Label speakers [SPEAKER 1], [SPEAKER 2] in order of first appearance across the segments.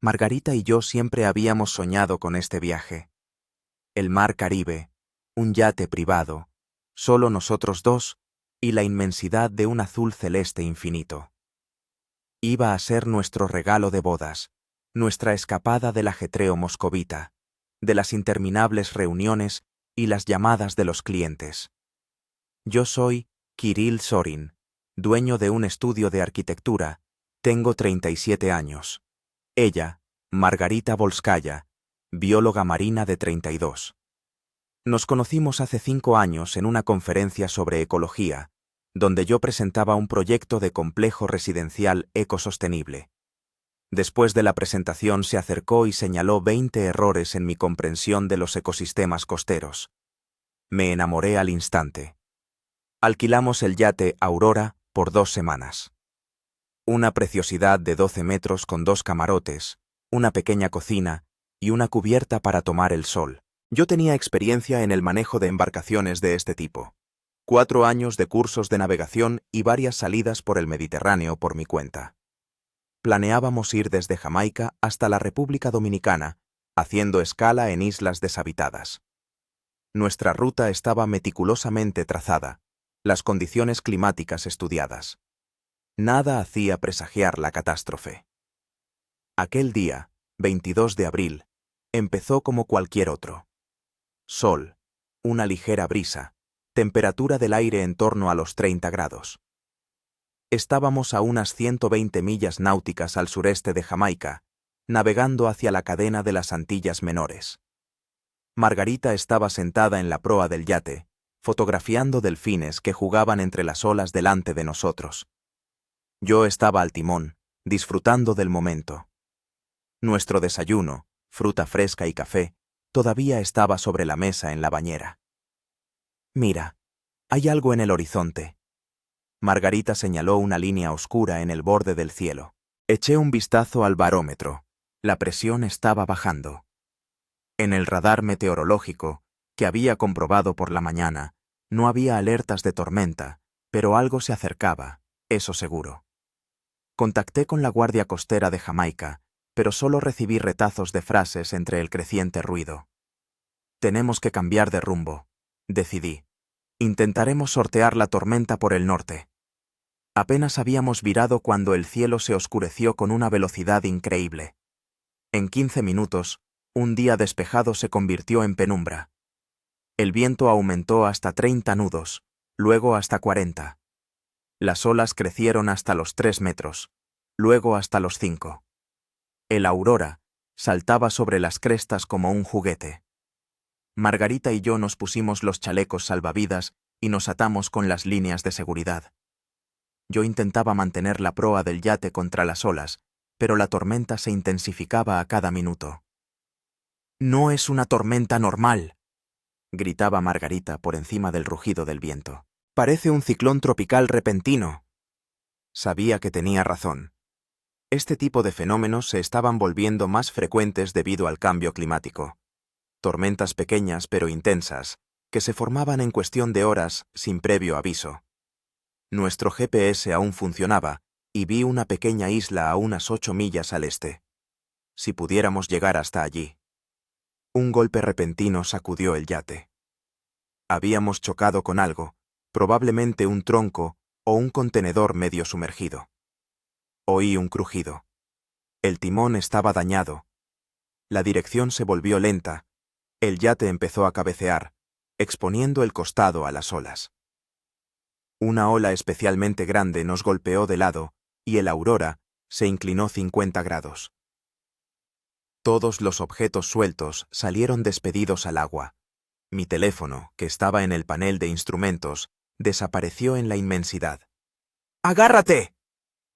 [SPEAKER 1] Margarita y yo siempre habíamos soñado con este viaje. El mar Caribe, un yate privado, solo nosotros dos y la inmensidad de un azul celeste infinito. Iba a ser nuestro regalo de bodas, nuestra escapada del ajetreo moscovita, de las interminables reuniones y las llamadas de los clientes. Yo soy Kirill Sorin, dueño de un estudio de arquitectura, tengo 37 años. Ella, Margarita Volskaya, bióloga marina de 32. Nos conocimos hace 5 años en una conferencia sobre ecología, donde yo presentaba un proyecto de complejo residencial ecosostenible. Después de la presentación se acercó y señaló 20 errores en mi comprensión de los ecosistemas costeros. Me enamoré al instante. Alquilamos el yate Aurora por 2 semanas. Una preciosidad de 12 metros con 2 camarotes, una pequeña cocina y una cubierta para tomar el sol. Yo tenía experiencia en el manejo de embarcaciones de este tipo. 4 años de cursos de navegación y varias salidas por el Mediterráneo por mi cuenta. Planeábamos ir desde Jamaica hasta la República Dominicana, haciendo escala en islas deshabitadas. Nuestra ruta estaba meticulosamente trazada, las condiciones climáticas estudiadas. Nada hacía presagiar la catástrofe. Aquel día, 22 de abril, empezó como cualquier otro. Sol, una ligera brisa, temperatura del aire en torno a los 30 grados. Estábamos a unas 120 millas náuticas al sureste de Jamaica, navegando hacia la cadena de las Antillas Menores. Margarita estaba sentada en la proa del yate, fotografiando delfines que jugaban entre las olas delante de nosotros. Yo estaba al timón, disfrutando del momento. Nuestro desayuno, fruta fresca y café, todavía estaba sobre la mesa en la bañera. Mira, hay algo en el horizonte. Margarita señaló una línea oscura en el borde del cielo. Eché un vistazo al barómetro. La presión estaba bajando. En el radar meteorológico, que había comprobado por la mañana, no había alertas de tormenta, pero algo se acercaba, eso seguro. Contacté con la Guardia Costera de Jamaica, pero solo recibí retazos de frases entre el creciente ruido. Tenemos que cambiar de rumbo, decidí. Intentaremos sortear la tormenta por el norte. Apenas habíamos virado cuando el cielo se oscureció con una velocidad increíble. En 15 minutos, un día despejado se convirtió en penumbra. El viento aumentó hasta 30 nudos, luego hasta 40. Las olas crecieron hasta los 3 metros, luego hasta los 5. El Aurora saltaba sobre las crestas como un juguete. Margarita y yo nos pusimos los chalecos salvavidas y nos atamos con las líneas de seguridad. Yo intentaba mantener la proa del yate contra las olas, pero la tormenta se intensificaba a cada minuto. «No es una tormenta normal», gritaba Margarita por encima del rugido del viento. «Parece un ciclón tropical repentino». Sabía que tenía razón. Este tipo de fenómenos se estaban volviendo más frecuentes debido al cambio climático. Tormentas pequeñas pero intensas, que se formaban en cuestión de horas sin previo aviso. Nuestro GPS aún funcionaba y vi una pequeña isla a unas 8 millas al este. Si pudiéramos llegar hasta allí. Un golpe repentino sacudió el yate. Habíamos chocado con algo, probablemente un tronco o un contenedor medio sumergido. Oí un crujido. El timón estaba dañado. La dirección se volvió lenta. El yate empezó a cabecear, exponiendo el costado a las olas. Una ola especialmente grande nos golpeó de lado y el Aurora se inclinó 50 grados. Todos los objetos sueltos salieron despedidos al agua. Mi teléfono, que estaba en el panel de instrumentos, desapareció en la inmensidad. «¡Agárrate!»,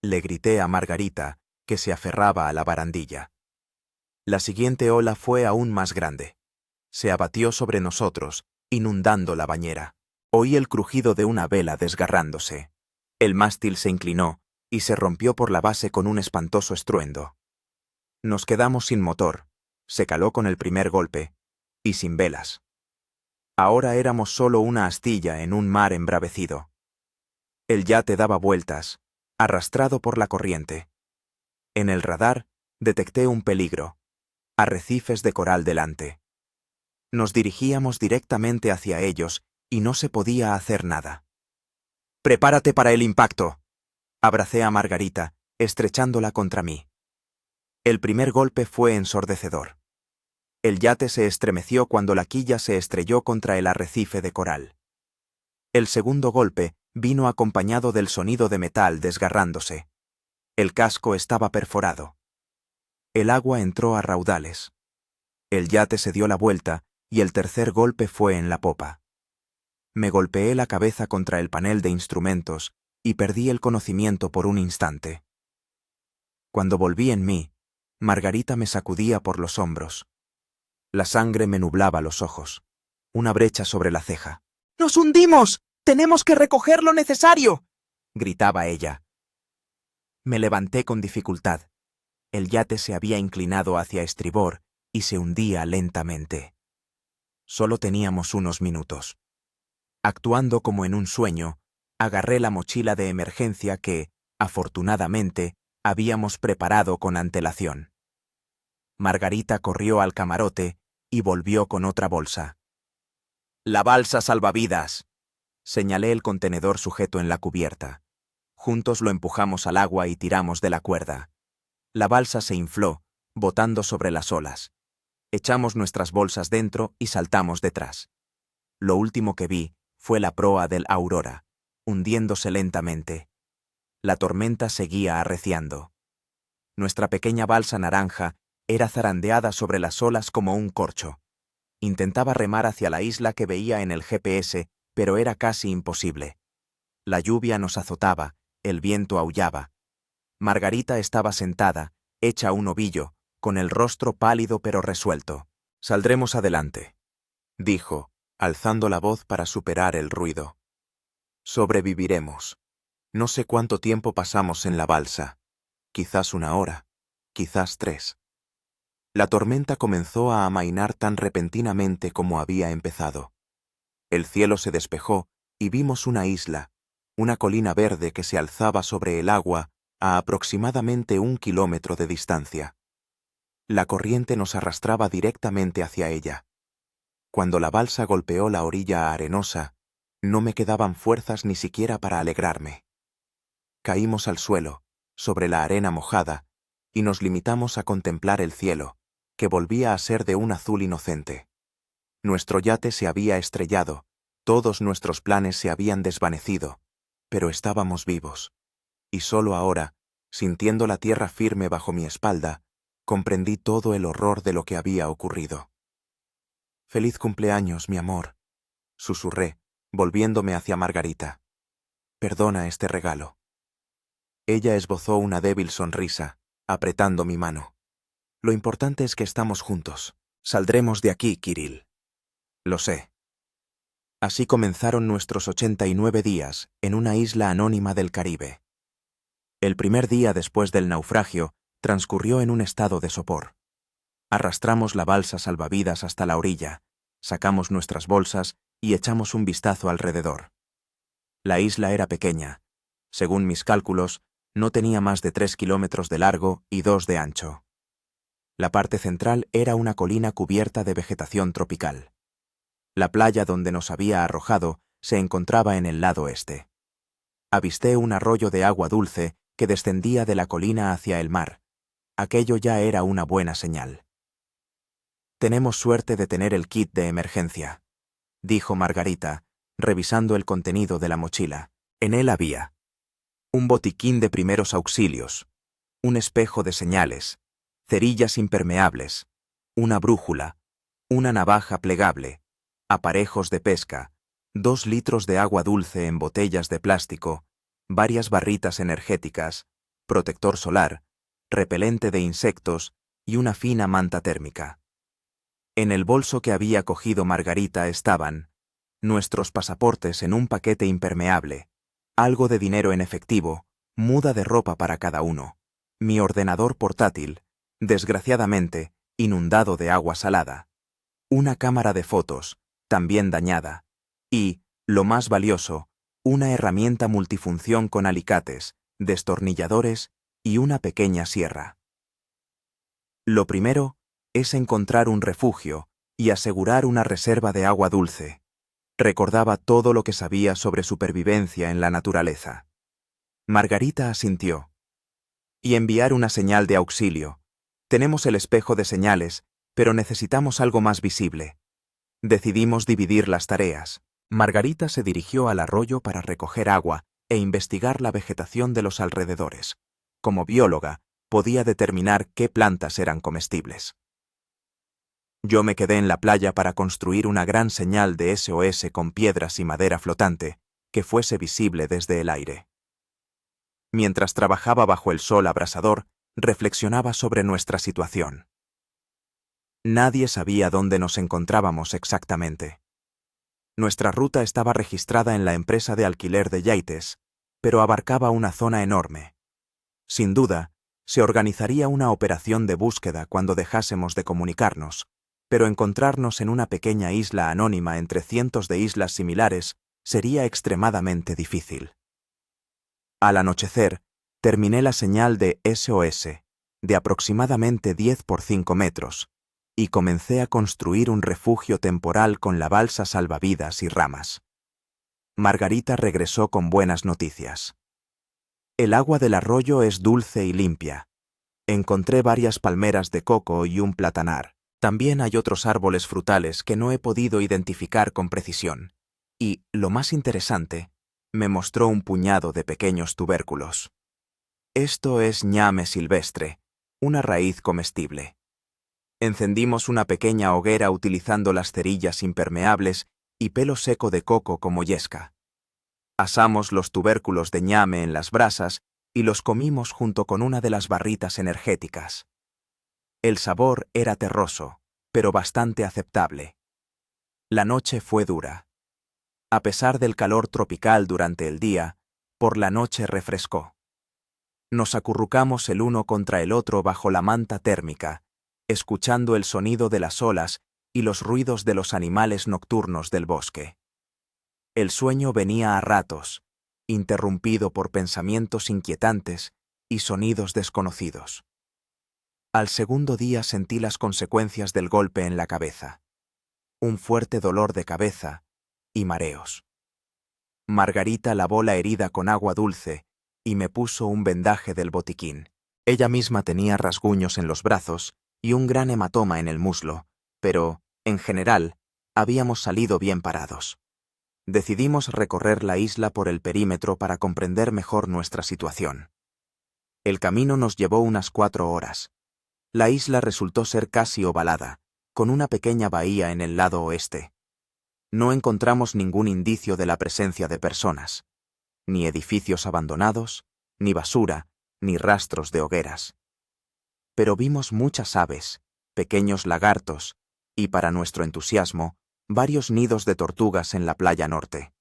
[SPEAKER 1] le grité a Margarita, que se aferraba a la barandilla. La siguiente ola fue aún más grande. Se abatió sobre nosotros, inundando la bañera. Oí el crujido de una vela desgarrándose. El mástil se inclinó y se rompió por la base con un espantoso estruendo. Nos quedamos sin motor, se caló con el primer golpe, y sin velas. Ahora éramos solo una astilla en un mar embravecido. El yate daba vueltas, arrastrado por la corriente. En el radar Detecté un peligro. Arrecifes de coral delante. Nos dirigíamos directamente hacia ellos y no se podía hacer nada. «¡Prepárate para el impacto!», abracé a Margarita, estrechándola contra mí. El primer golpe fue ensordecedor. El yate se estremeció cuando la quilla se estrelló contra el arrecife de coral. El segundo golpe vino acompañado del sonido de metal desgarrándose. El casco estaba perforado. El agua entró a raudales. El yate se dio la vuelta y el tercer golpe fue en la popa. Me golpeé la cabeza contra el panel de instrumentos y perdí el conocimiento por un instante. Cuando volví en mí, Margarita me sacudía por los hombros. La sangre me nublaba los ojos. Una brecha sobre la ceja. «¡Nos hundimos! ¡Tenemos que recoger lo necesario!», gritaba ella. Me levanté con dificultad. El yate se había inclinado hacia estribor y se hundía lentamente. Solo teníamos unos minutos. Actuando como en un sueño, agarré la mochila de emergencia que, afortunadamente, habíamos preparado con antelación. Margarita corrió al camarote y volvió con otra bolsa. «La balsa salvavidas», señalé el contenedor sujeto en la cubierta. Juntos lo empujamos al agua y tiramos de la cuerda. La balsa se infló, botando sobre las olas. Echamos nuestras bolsas dentro y saltamos detrás. Lo último que vi fue la proa del Aurora, hundiéndose lentamente. La tormenta seguía arreciando. Nuestra pequeña balsa naranja era zarandeada sobre las olas como un corcho. Intentaba remar hacia la isla que veía en el GPS, pero era casi imposible. La lluvia nos azotaba, el viento aullaba. Margarita estaba sentada, hecha un ovillo, con el rostro pálido pero resuelto. «Saldremos adelante», dijo, alzando la voz para superar el ruido. «Sobreviviremos. No sé cuánto tiempo pasamos en la balsa. Quizás 1 hora, quizás 3. La tormenta comenzó a amainar tan repentinamente como había empezado. El cielo se despejó y vimos una isla, una colina verde que se alzaba sobre el agua a aproximadamente 1 kilómetro de distancia. La corriente nos arrastraba directamente hacia ella. Cuando la balsa golpeó la orilla arenosa, no me quedaban fuerzas ni siquiera para alegrarme. Caímos al suelo, sobre la arena mojada, y nos limitamos a contemplar el cielo, que volvía a ser de un azul inocente. Nuestro yate se había estrellado, todos nuestros planes se habían desvanecido, pero estábamos vivos. Y solo ahora, sintiendo la tierra firme bajo mi espalda, comprendí todo el horror de lo que había ocurrido. «Feliz cumpleaños, mi amor», susurré, volviéndome hacia Margarita. «Perdona este regalo». Ella esbozó una débil sonrisa, apretando mi mano. «Lo importante es que estamos juntos. Saldremos de aquí, Kirill». «Lo sé». Así comenzaron nuestros 89 días en una isla anónima del Caribe. El primer día después del naufragio transcurrió en un estado de sopor. Arrastramos la balsa salvavidas hasta la orilla, sacamos nuestras bolsas y echamos un vistazo alrededor. La isla era pequeña. Según mis cálculos, no tenía más de 3 kilómetros de largo y 2 de ancho. La parte central era una colina cubierta de vegetación tropical. La playa donde nos había arrojado se encontraba en el lado este. Avisté un arroyo de agua dulce que descendía de la colina hacia el mar. Aquello ya era una buena señal. «Tenemos suerte de tener el kit de emergencia», dijo Margarita, revisando el contenido de la mochila. En él había un botiquín de primeros auxilios, un espejo de señales, cerillas impermeables, una brújula, una navaja plegable, aparejos de pesca, 2 litros de agua dulce en botellas de plástico, varias barritas energéticas, protector solar, repelente de insectos y una fina manta térmica. En el bolso que había cogido Margarita estaban nuestros pasaportes en un paquete impermeable, algo de dinero en efectivo, muda de ropa para cada uno, mi ordenador portátil, desgraciadamente, inundado de agua salada, una cámara de fotos, también dañada, y, lo más valioso, una herramienta multifunción con alicates, destornilladores y una pequeña sierra. Lo primero es encontrar un refugio y asegurar una reserva de agua dulce. Recordaba todo lo que sabía sobre supervivencia en la naturaleza. Margarita asintió. Y enviar una señal de auxilio. Tenemos el espejo de señales, pero necesitamos algo más visible. Decidimos dividir las tareas. Margarita se dirigió al arroyo para recoger agua e investigar la vegetación de los alrededores. Como bióloga, podía determinar qué plantas eran comestibles. Yo me quedé en la playa para construir una gran señal de SOS con piedras y madera flotante, que fuese visible desde el aire. Mientras trabajaba bajo el sol abrasador, reflexionaba sobre nuestra situación. Nadie sabía dónde nos encontrábamos exactamente. Nuestra ruta estaba registrada en la empresa de alquiler de yates, pero abarcaba una zona enorme. Sin duda, se organizaría una operación de búsqueda cuando dejásemos de comunicarnos, pero encontrarnos en una pequeña isla anónima entre cientos de islas similares sería extremadamente difícil. Al anochecer, terminé la señal de SOS, de aproximadamente 10 por 5 metros, y comencé a construir un refugio temporal con la balsa salvavidas y ramas. Margarita regresó con buenas noticias. El agua del arroyo es dulce y limpia. Encontré varias palmeras de coco y un platanar. También hay otros árboles frutales que no he podido identificar con precisión. Y, lo más interesante, me mostró un puñado de pequeños tubérculos. Esto es ñame silvestre, una raíz comestible. Encendimos una pequeña hoguera utilizando las cerillas impermeables y pelo seco de coco como yesca. Asamos los tubérculos de ñame en las brasas y los comimos junto con una de las barritas energéticas. El sabor era terroso, pero bastante aceptable. La noche fue dura. A pesar del calor tropical durante el día, por la noche refrescó. Nos acurrucamos el uno contra el otro bajo la manta térmica, escuchando el sonido de las olas y los ruidos de los animales nocturnos del bosque. El sueño venía a ratos, interrumpido por pensamientos inquietantes y sonidos desconocidos. Al segundo día sentí las consecuencias del golpe en la cabeza. Un fuerte dolor de cabeza y mareos. Margarita lavó la herida con agua dulce y me puso un vendaje del botiquín. Ella misma tenía rasguños en los brazos y un gran hematoma en el muslo, pero, en general, habíamos salido bien parados. Decidimos recorrer la isla por el perímetro para comprender mejor nuestra situación. El camino nos llevó unas 4 horas. La isla resultó ser casi ovalada, con una pequeña bahía en el lado oeste. No encontramos ningún indicio de la presencia de personas, ni edificios abandonados, ni basura, ni rastros de hogueras. Pero vimos muchas aves, pequeños lagartos, y para nuestro entusiasmo, varios nidos de tortugas en la playa norte.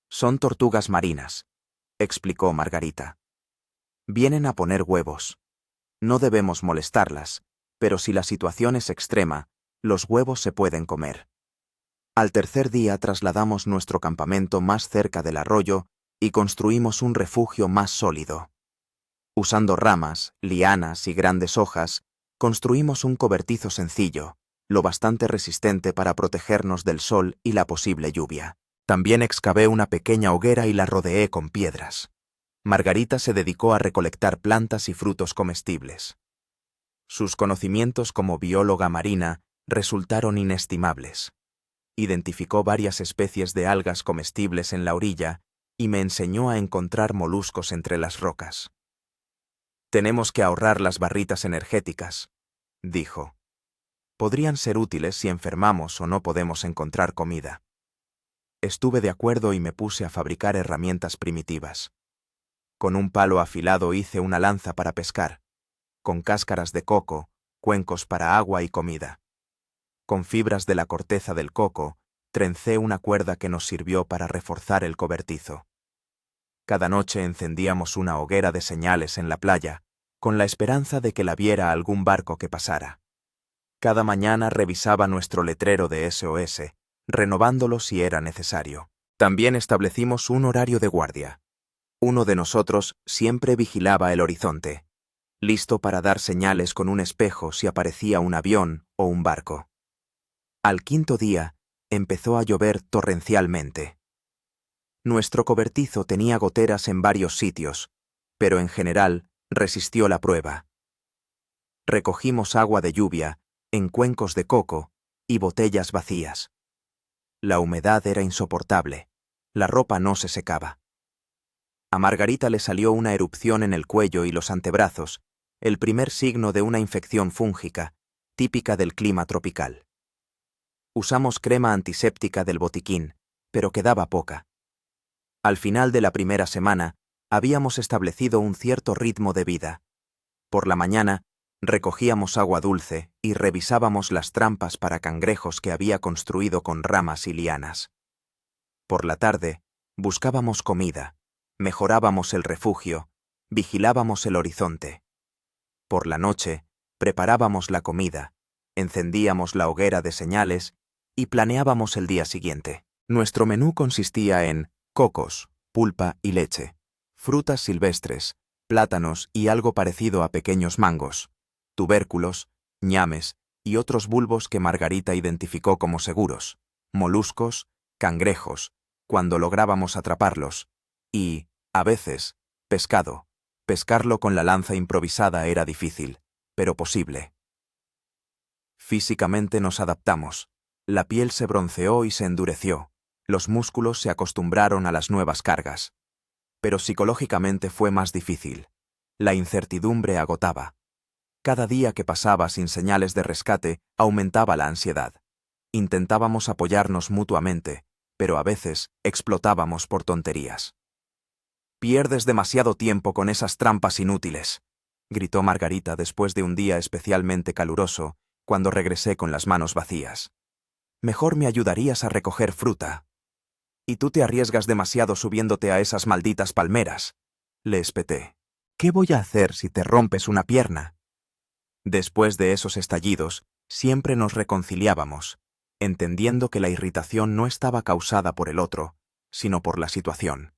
[SPEAKER 1] Son tortugas marinas, explicó Margarita. Vienen a poner huevos. No debemos molestarlas, pero si la situación es extrema, los huevos se pueden comer. Al tercer día trasladamos nuestro campamento más cerca del arroyo y construimos un refugio más sólido. Usando ramas, lianas y grandes hojas, construimos un cobertizo sencillo, lo bastante resistente para protegernos del sol y la posible lluvia. También excavé una pequeña hoguera y la rodeé con piedras. Margarita se dedicó a recolectar plantas y frutos comestibles. Sus conocimientos como bióloga marina resultaron inestimables. Identificó varias especies de algas comestibles en la orilla y me enseñó a encontrar moluscos entre las rocas. Tenemos que ahorrar las barritas energéticas, dijo. Podrían ser útiles si enfermamos o no podemos encontrar comida. Estuve de acuerdo y me puse a fabricar herramientas primitivas. Con un palo afilado hice una lanza para pescar, con cáscaras de coco, cuencos para agua y comida. Con fibras de la corteza del coco, trencé una cuerda que nos sirvió para reforzar el cobertizo. Cada noche encendíamos una hoguera de señales en la playa, con la esperanza de que la viera algún barco que pasara. Cada mañana revisaba nuestro letrero de SOS, renovándolo si era necesario. También establecimos un horario de guardia. Uno de nosotros siempre vigilaba el horizonte. listo para dar señales con un espejo si aparecía un avión o un barco. Al quinto día, empezó a llover torrencialmente. Nuestro cobertizo tenía goteras en varios sitios, pero en general resistió la prueba. Recogimos agua de lluvia en cuencos de coco y botellas vacías. La humedad era insoportable. La ropa no se secaba. A Margarita le salió una erupción en el cuello y los antebrazos, el primer signo de una infección fúngica, típica del clima tropical. Usamos crema antiséptica del botiquín, pero quedaba poca. Al final de la primera semana, habíamos establecido un cierto ritmo de vida. Por la mañana, recogíamos agua dulce y revisábamos las trampas para cangrejos que había construido con ramas y lianas. Por la tarde, buscábamos comida, mejorábamos el refugio, vigilábamos el horizonte. Por la noche, preparábamos la comida, encendíamos la hoguera de señales y planeábamos el día siguiente. Nuestro menú consistía en cocos, pulpa y leche, frutas silvestres, plátanos y algo parecido a pequeños mangos, tubérculos, ñames y otros bulbos que Margarita identificó como seguros, moluscos, cangrejos, cuando lográbamos atraparlos, y, a veces, pescado. Pescarlo con la lanza improvisada era difícil, pero posible. Físicamente nos adaptamos. La piel se bronceó y se endureció. Los músculos se acostumbraron a las nuevas cargas. Pero psicológicamente fue más difícil. La incertidumbre agotaba. Cada día que pasaba sin señales de rescate aumentaba la ansiedad. Intentábamos apoyarnos mutuamente, pero a veces explotábamos por tonterías. «Pierdes demasiado tiempo con esas trampas inútiles», gritó Margarita después de un día especialmente caluroso, cuando regresé con las manos vacías. «Mejor me ayudarías a recoger fruta». «Y tú te arriesgas demasiado subiéndote a esas malditas palmeras», le espeté. «¿Qué voy a hacer si te rompes una pierna?» Después de esos estallidos, siempre nos reconciliábamos, entendiendo que la irritación no estaba causada por el otro, sino por la situación.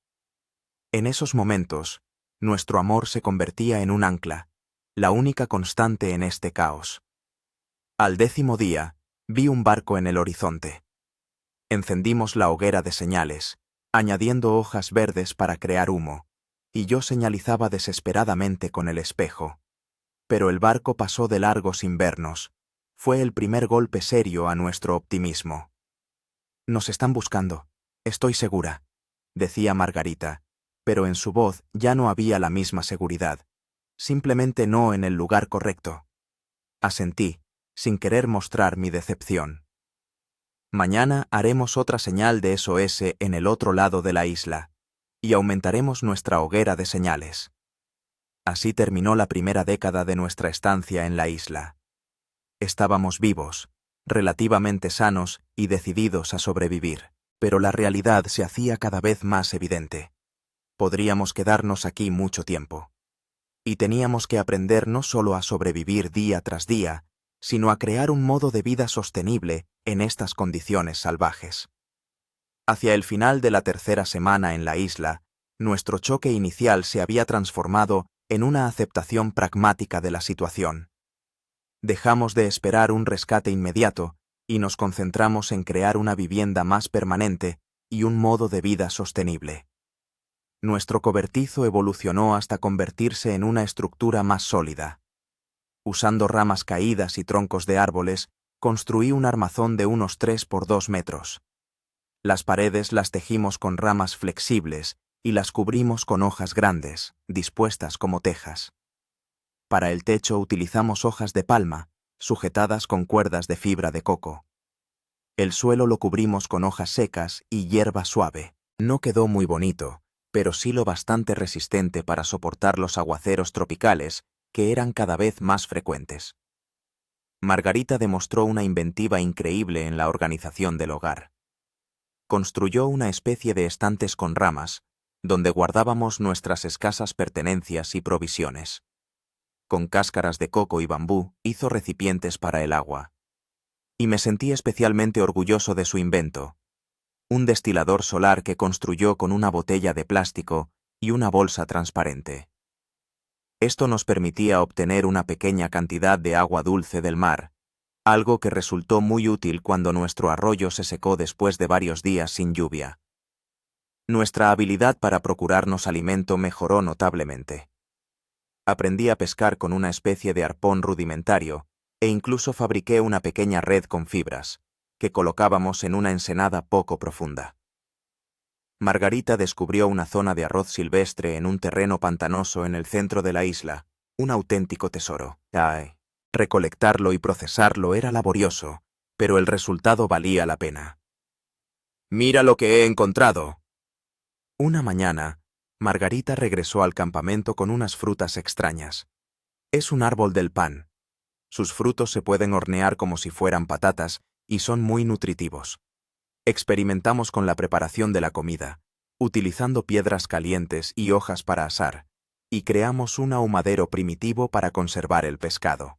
[SPEAKER 1] En esos momentos, nuestro amor se convertía en un ancla, la única constante en este caos. Al 10º día, vi un barco en el horizonte. Encendimos la hoguera de señales, añadiendo hojas verdes para crear humo, y yo señalizaba desesperadamente con el espejo. Pero el barco pasó de largo sin vernos. Fue el primer golpe serio a nuestro optimismo. «Nos están buscando, estoy segura», decía Margarita, pero en su voz ya no había la misma seguridad. Simplemente no en el lugar correcto. Asentí, sin querer mostrar mi decepción. «Mañana haremos otra señal de SOS en el otro lado de la isla, y aumentaremos nuestra hoguera de señales». Así terminó la primera década de nuestra estancia en la isla. Estábamos vivos, relativamente sanos y decididos a sobrevivir, pero la realidad se hacía cada vez más evidente. Podríamos quedarnos aquí mucho tiempo. Y teníamos que aprender no solo a sobrevivir día tras día, sino a crear un modo de vida sostenible en estas condiciones salvajes. Hacia el final de la tercera semana en la isla, nuestro choque inicial se había transformado en una aceptación pragmática de la situación. Dejamos de esperar un rescate inmediato y nos concentramos en crear una vivienda más permanente y un modo de vida sostenible. Nuestro cobertizo evolucionó hasta convertirse en una estructura más sólida. Usando ramas caídas y troncos de árboles, construí un armazón de unos 3 por 2 metros. Las paredes las tejimos con ramas flexibles y las cubrimos con hojas grandes, dispuestas como tejas. Para el techo utilizamos hojas de palma, sujetadas con cuerdas de fibra de coco. El suelo lo cubrimos con hojas secas y hierba suave. No quedó muy bonito, pero sí lo bastante resistente para soportar los aguaceros tropicales, que eran cada vez más frecuentes. Margarita demostró una inventiva increíble en la organización del hogar. Construyó una especie de estantes con ramas, donde guardábamos nuestras escasas pertenencias y provisiones. Con cáscaras de coco y bambú hizo recipientes para el agua. Y me sentí especialmente orgulloso de su invento, un destilador solar que construyó con una botella de plástico y una bolsa transparente. Esto nos permitía obtener una pequeña cantidad de agua dulce del mar, algo que resultó muy útil cuando nuestro arroyo se secó después de varios días sin lluvia. Nuestra habilidad para procurarnos alimento mejoró notablemente. Aprendí a pescar con una especie de arpón rudimentario e incluso fabriqué una pequeña red con fibras, que colocábamos en una ensenada poco profunda. Margarita descubrió una zona de arroz silvestre en un terreno pantanoso en el centro de la isla, un auténtico tesoro. Ay, recolectarlo y procesarlo era laborioso, pero el resultado valía la pena. ¡Mira lo que he encontrado! Una mañana, Margarita regresó al campamento con unas frutas extrañas. Es un árbol del pan. Sus frutos se pueden hornear como si fueran patatas y son muy nutritivos. Experimentamos con la preparación de la comida, utilizando piedras calientes y hojas para asar, y creamos un ahumadero primitivo para conservar el pescado.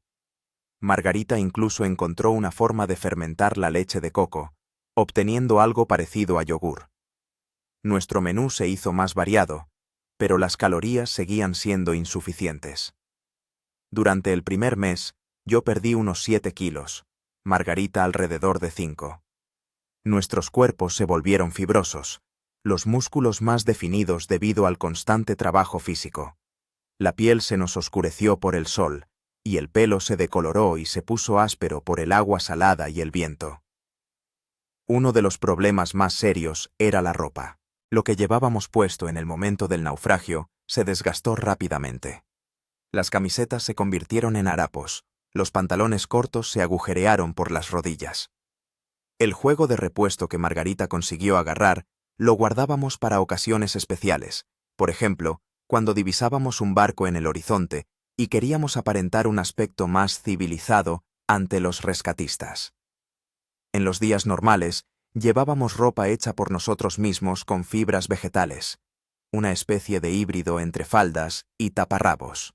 [SPEAKER 1] Margarita incluso encontró una forma de fermentar la leche de coco, obteniendo algo parecido a yogur. Nuestro menú se hizo más variado, pero las calorías seguían siendo insuficientes. Durante el primer mes, yo perdí unos 7 kilos, Margarita alrededor de 5. Nuestros cuerpos se volvieron fibrosos, los músculos más definidos debido al constante trabajo físico. La piel se nos oscureció por el sol, y el pelo se decoloró y se puso áspero por el agua salada y el viento. Uno de los problemas más serios era la ropa. Lo que llevábamos puesto en el momento del naufragio se desgastó rápidamente. Las camisetas se convirtieron en harapos, los pantalones cortos se agujerearon por las rodillas. El juego de repuesto que Margarita consiguió agarrar lo guardábamos para ocasiones especiales, por ejemplo, cuando divisábamos un barco en el horizonte y queríamos aparentar un aspecto más civilizado ante los rescatistas. En los días normales, llevábamos ropa hecha por nosotros mismos con fibras vegetales, una especie de híbrido entre faldas y taparrabos.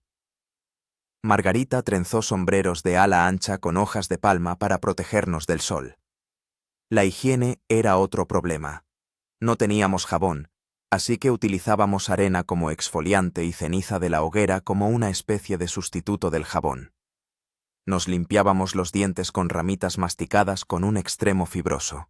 [SPEAKER 1] Margarita trenzó sombreros de ala ancha con hojas de palma para protegernos del sol. La higiene era otro problema. No teníamos jabón, así que utilizábamos arena como exfoliante y ceniza de la hoguera como una especie de sustituto del jabón. Nos limpiábamos los dientes con ramitas masticadas con un extremo fibroso.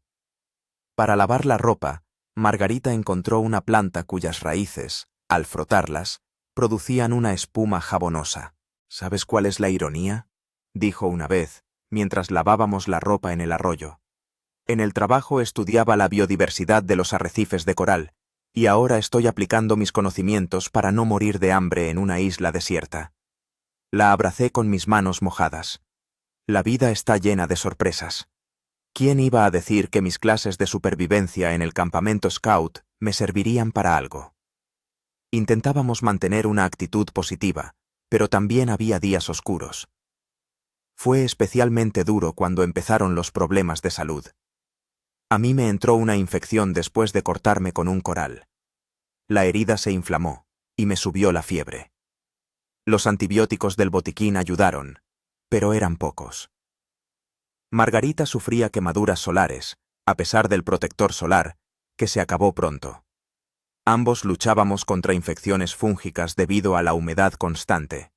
[SPEAKER 1] Para lavar la ropa, Margarita encontró una planta cuyas raíces, al frotarlas, producían una espuma jabonosa. ¿Sabes cuál es la ironía?, dijo una vez, mientras lavábamos la ropa en el arroyo. En el trabajo estudiaba la biodiversidad de los arrecifes de coral, y ahora estoy aplicando mis conocimientos para no morir de hambre en una isla desierta. La abracé con mis manos mojadas. La vida está llena de sorpresas. ¿Quién iba a decir que mis clases de supervivencia en el campamento Scout me servirían para algo? Intentábamos mantener una actitud positiva, pero también había días oscuros. Fue especialmente duro cuando empezaron los problemas de salud. A mí me entró una infección después de cortarme con un coral. La herida se inflamó, y me subió la fiebre. Los antibióticos del botiquín ayudaron, pero eran pocos. Margarita sufría quemaduras solares, a pesar del protector solar, que se acabó pronto. Ambos luchábamos contra infecciones fúngicas debido a la humedad constante.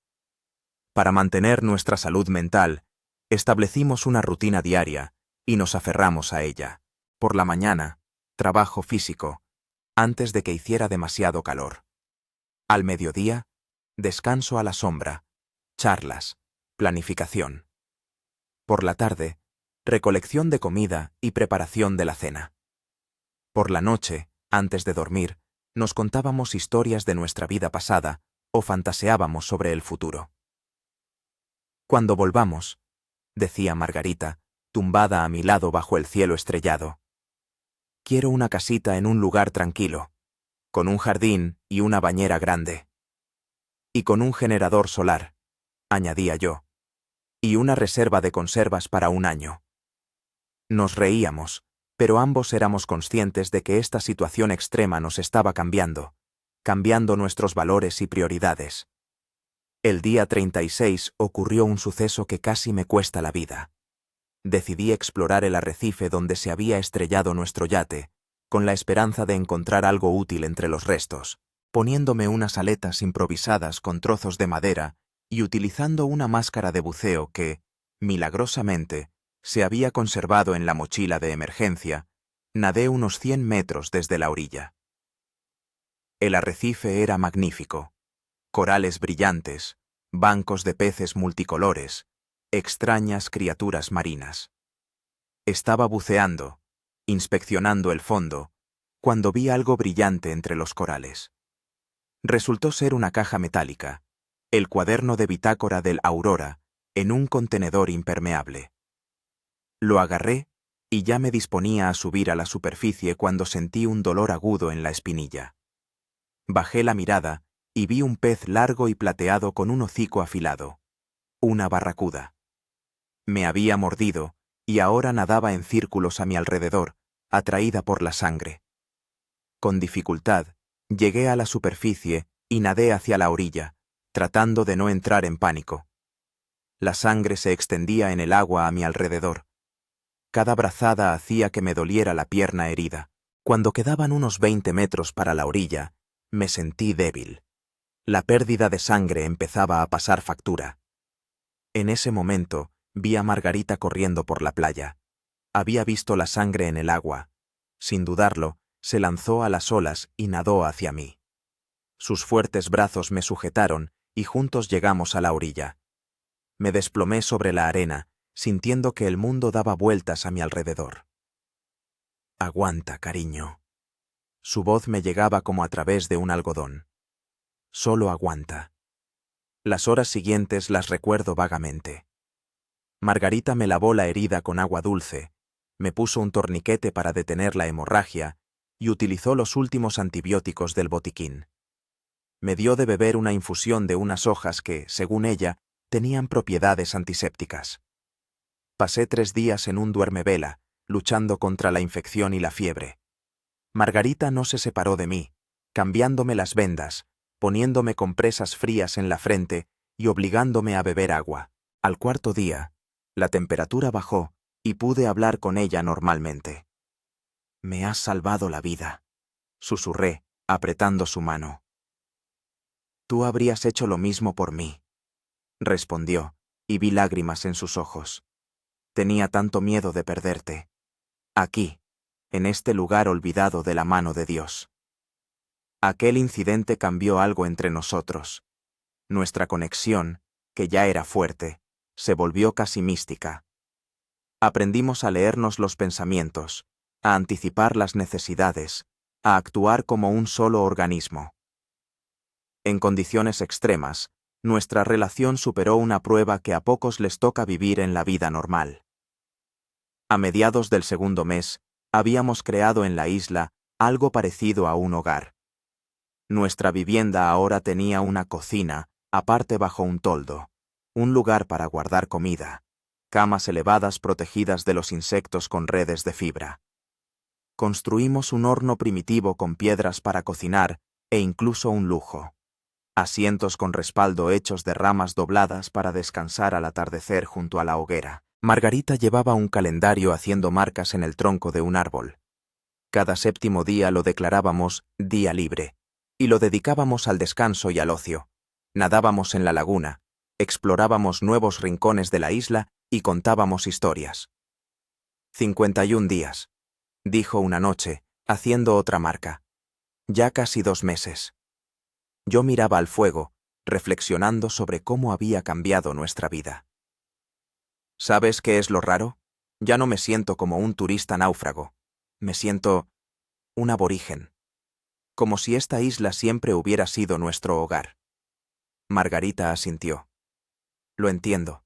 [SPEAKER 1] Para mantener nuestra salud mental, establecimos una rutina diaria y nos aferramos a ella. Por la mañana, trabajo físico, antes de que hiciera demasiado calor. Al mediodía, descanso a la sombra, charlas, planificación. Por la tarde, recolección de comida y preparación de la cena. Por la noche, antes de dormir, nos contábamos historias de nuestra vida pasada o fantaseábamos sobre el futuro. Cuando volvamos, decía Margarita, tumbada a mi lado bajo el cielo estrellado, quiero una casita en un lugar tranquilo, con un jardín y una bañera grande. Y con un generador solar, añadía yo, y una reserva de conservas para un año. Nos reíamos, pero ambos éramos conscientes de que esta situación extrema nos estaba cambiando nuestros valores y prioridades. El día 36 ocurrió un suceso que casi me cuesta la vida. Decidí explorar el arrecife donde se había estrellado nuestro yate, con la esperanza de encontrar algo útil entre los restos. poniéndome unas aletas improvisadas con trozos de madera y utilizando una máscara de buceo que, milagrosamente, se había conservado en la mochila de emergencia, nadé unos 100 metros desde la orilla. El arrecife era magnífico. Corales brillantes, bancos de peces multicolores, extrañas criaturas marinas. Estaba buceando, inspeccionando el fondo, cuando vi algo brillante entre los corales. Resultó ser una caja metálica, el cuaderno de bitácora del Aurora, en un contenedor impermeable. Lo agarré y ya me disponía a subir a la superficie cuando sentí un dolor agudo en la espinilla. Bajé la mirada y vi un pez largo y plateado con un hocico afilado. Una barracuda. Me había mordido y ahora nadaba en círculos a mi alrededor, atraída por la sangre. Con dificultad, llegué a la superficie y nadé hacia la orilla, tratando de no entrar en pánico. La sangre se extendía en el agua a mi alrededor. Cada brazada hacía que me doliera la pierna herida. Cuando quedaban unos 20 metros para la orilla, me sentí débil. La pérdida de sangre empezaba a pasar factura. En ese momento, vi a Margarita corriendo por la playa. Había visto la sangre en el agua. Sin dudarlo, se lanzó a las olas y nadó hacia mí. Sus fuertes brazos me sujetaron y juntos llegamos a la orilla. Me desplomé sobre la arena, sintiendo que el mundo daba vueltas a mi alrededor. Aguanta, cariño. Su voz me llegaba como a través de un algodón. Solo aguanta. Las horas siguientes las recuerdo vagamente. Margarita me lavó la herida con agua dulce, me puso un torniquete para detener la hemorragia y utilizó los últimos antibióticos del botiquín. Me dio de beber una infusión de unas hojas que, según ella, tenían propiedades antisépticas. Pasé 3 días en un duermevela, luchando contra la infección y la fiebre. Margarita no se separó de mí, cambiándome las vendas, poniéndome compresas frías en la frente y obligándome a beber agua. Al 4.º día, la temperatura bajó y pude hablar con ella normalmente. «Me has salvado la vida», susurré, apretando su mano. «Tú habrías hecho lo mismo por mí», respondió, y vi lágrimas en sus ojos. Tenía tanto miedo de perderte. Aquí, en este lugar olvidado de la mano de Dios. Aquel incidente cambió algo entre nosotros. Nuestra conexión, que ya era fuerte, se volvió casi mística. Aprendimos a leernos los pensamientos, a anticipar las necesidades, a actuar como un solo organismo. En condiciones extremas, nuestra relación superó una prueba que a pocos les toca vivir en la vida normal. A mediados del 2.º mes, habíamos creado en la isla algo parecido a un hogar. Nuestra vivienda ahora tenía una cocina, aparte bajo un toldo, un lugar para guardar comida, camas elevadas protegidas de los insectos con redes de fibra. Construimos un horno primitivo con piedras para cocinar e incluso un lujo. Asientos con respaldo hechos de ramas dobladas para descansar al atardecer junto a la hoguera. Margarita llevaba un calendario haciendo marcas en el tronco de un árbol. Cada 7.º día lo declarábamos día libre, y lo dedicábamos al descanso y al ocio. Nadábamos en la laguna, explorábamos nuevos rincones de la isla y contábamos historias. 51 días, dijo una noche, haciendo otra marca. Ya casi 2 meses. Yo miraba al fuego, reflexionando sobre cómo había cambiado nuestra vida. ¿Sabes qué es lo raro? Ya no me siento como un turista náufrago. Me siento un aborigen. Como si esta isla siempre hubiera sido nuestro hogar. Margarita asintió. Lo entiendo.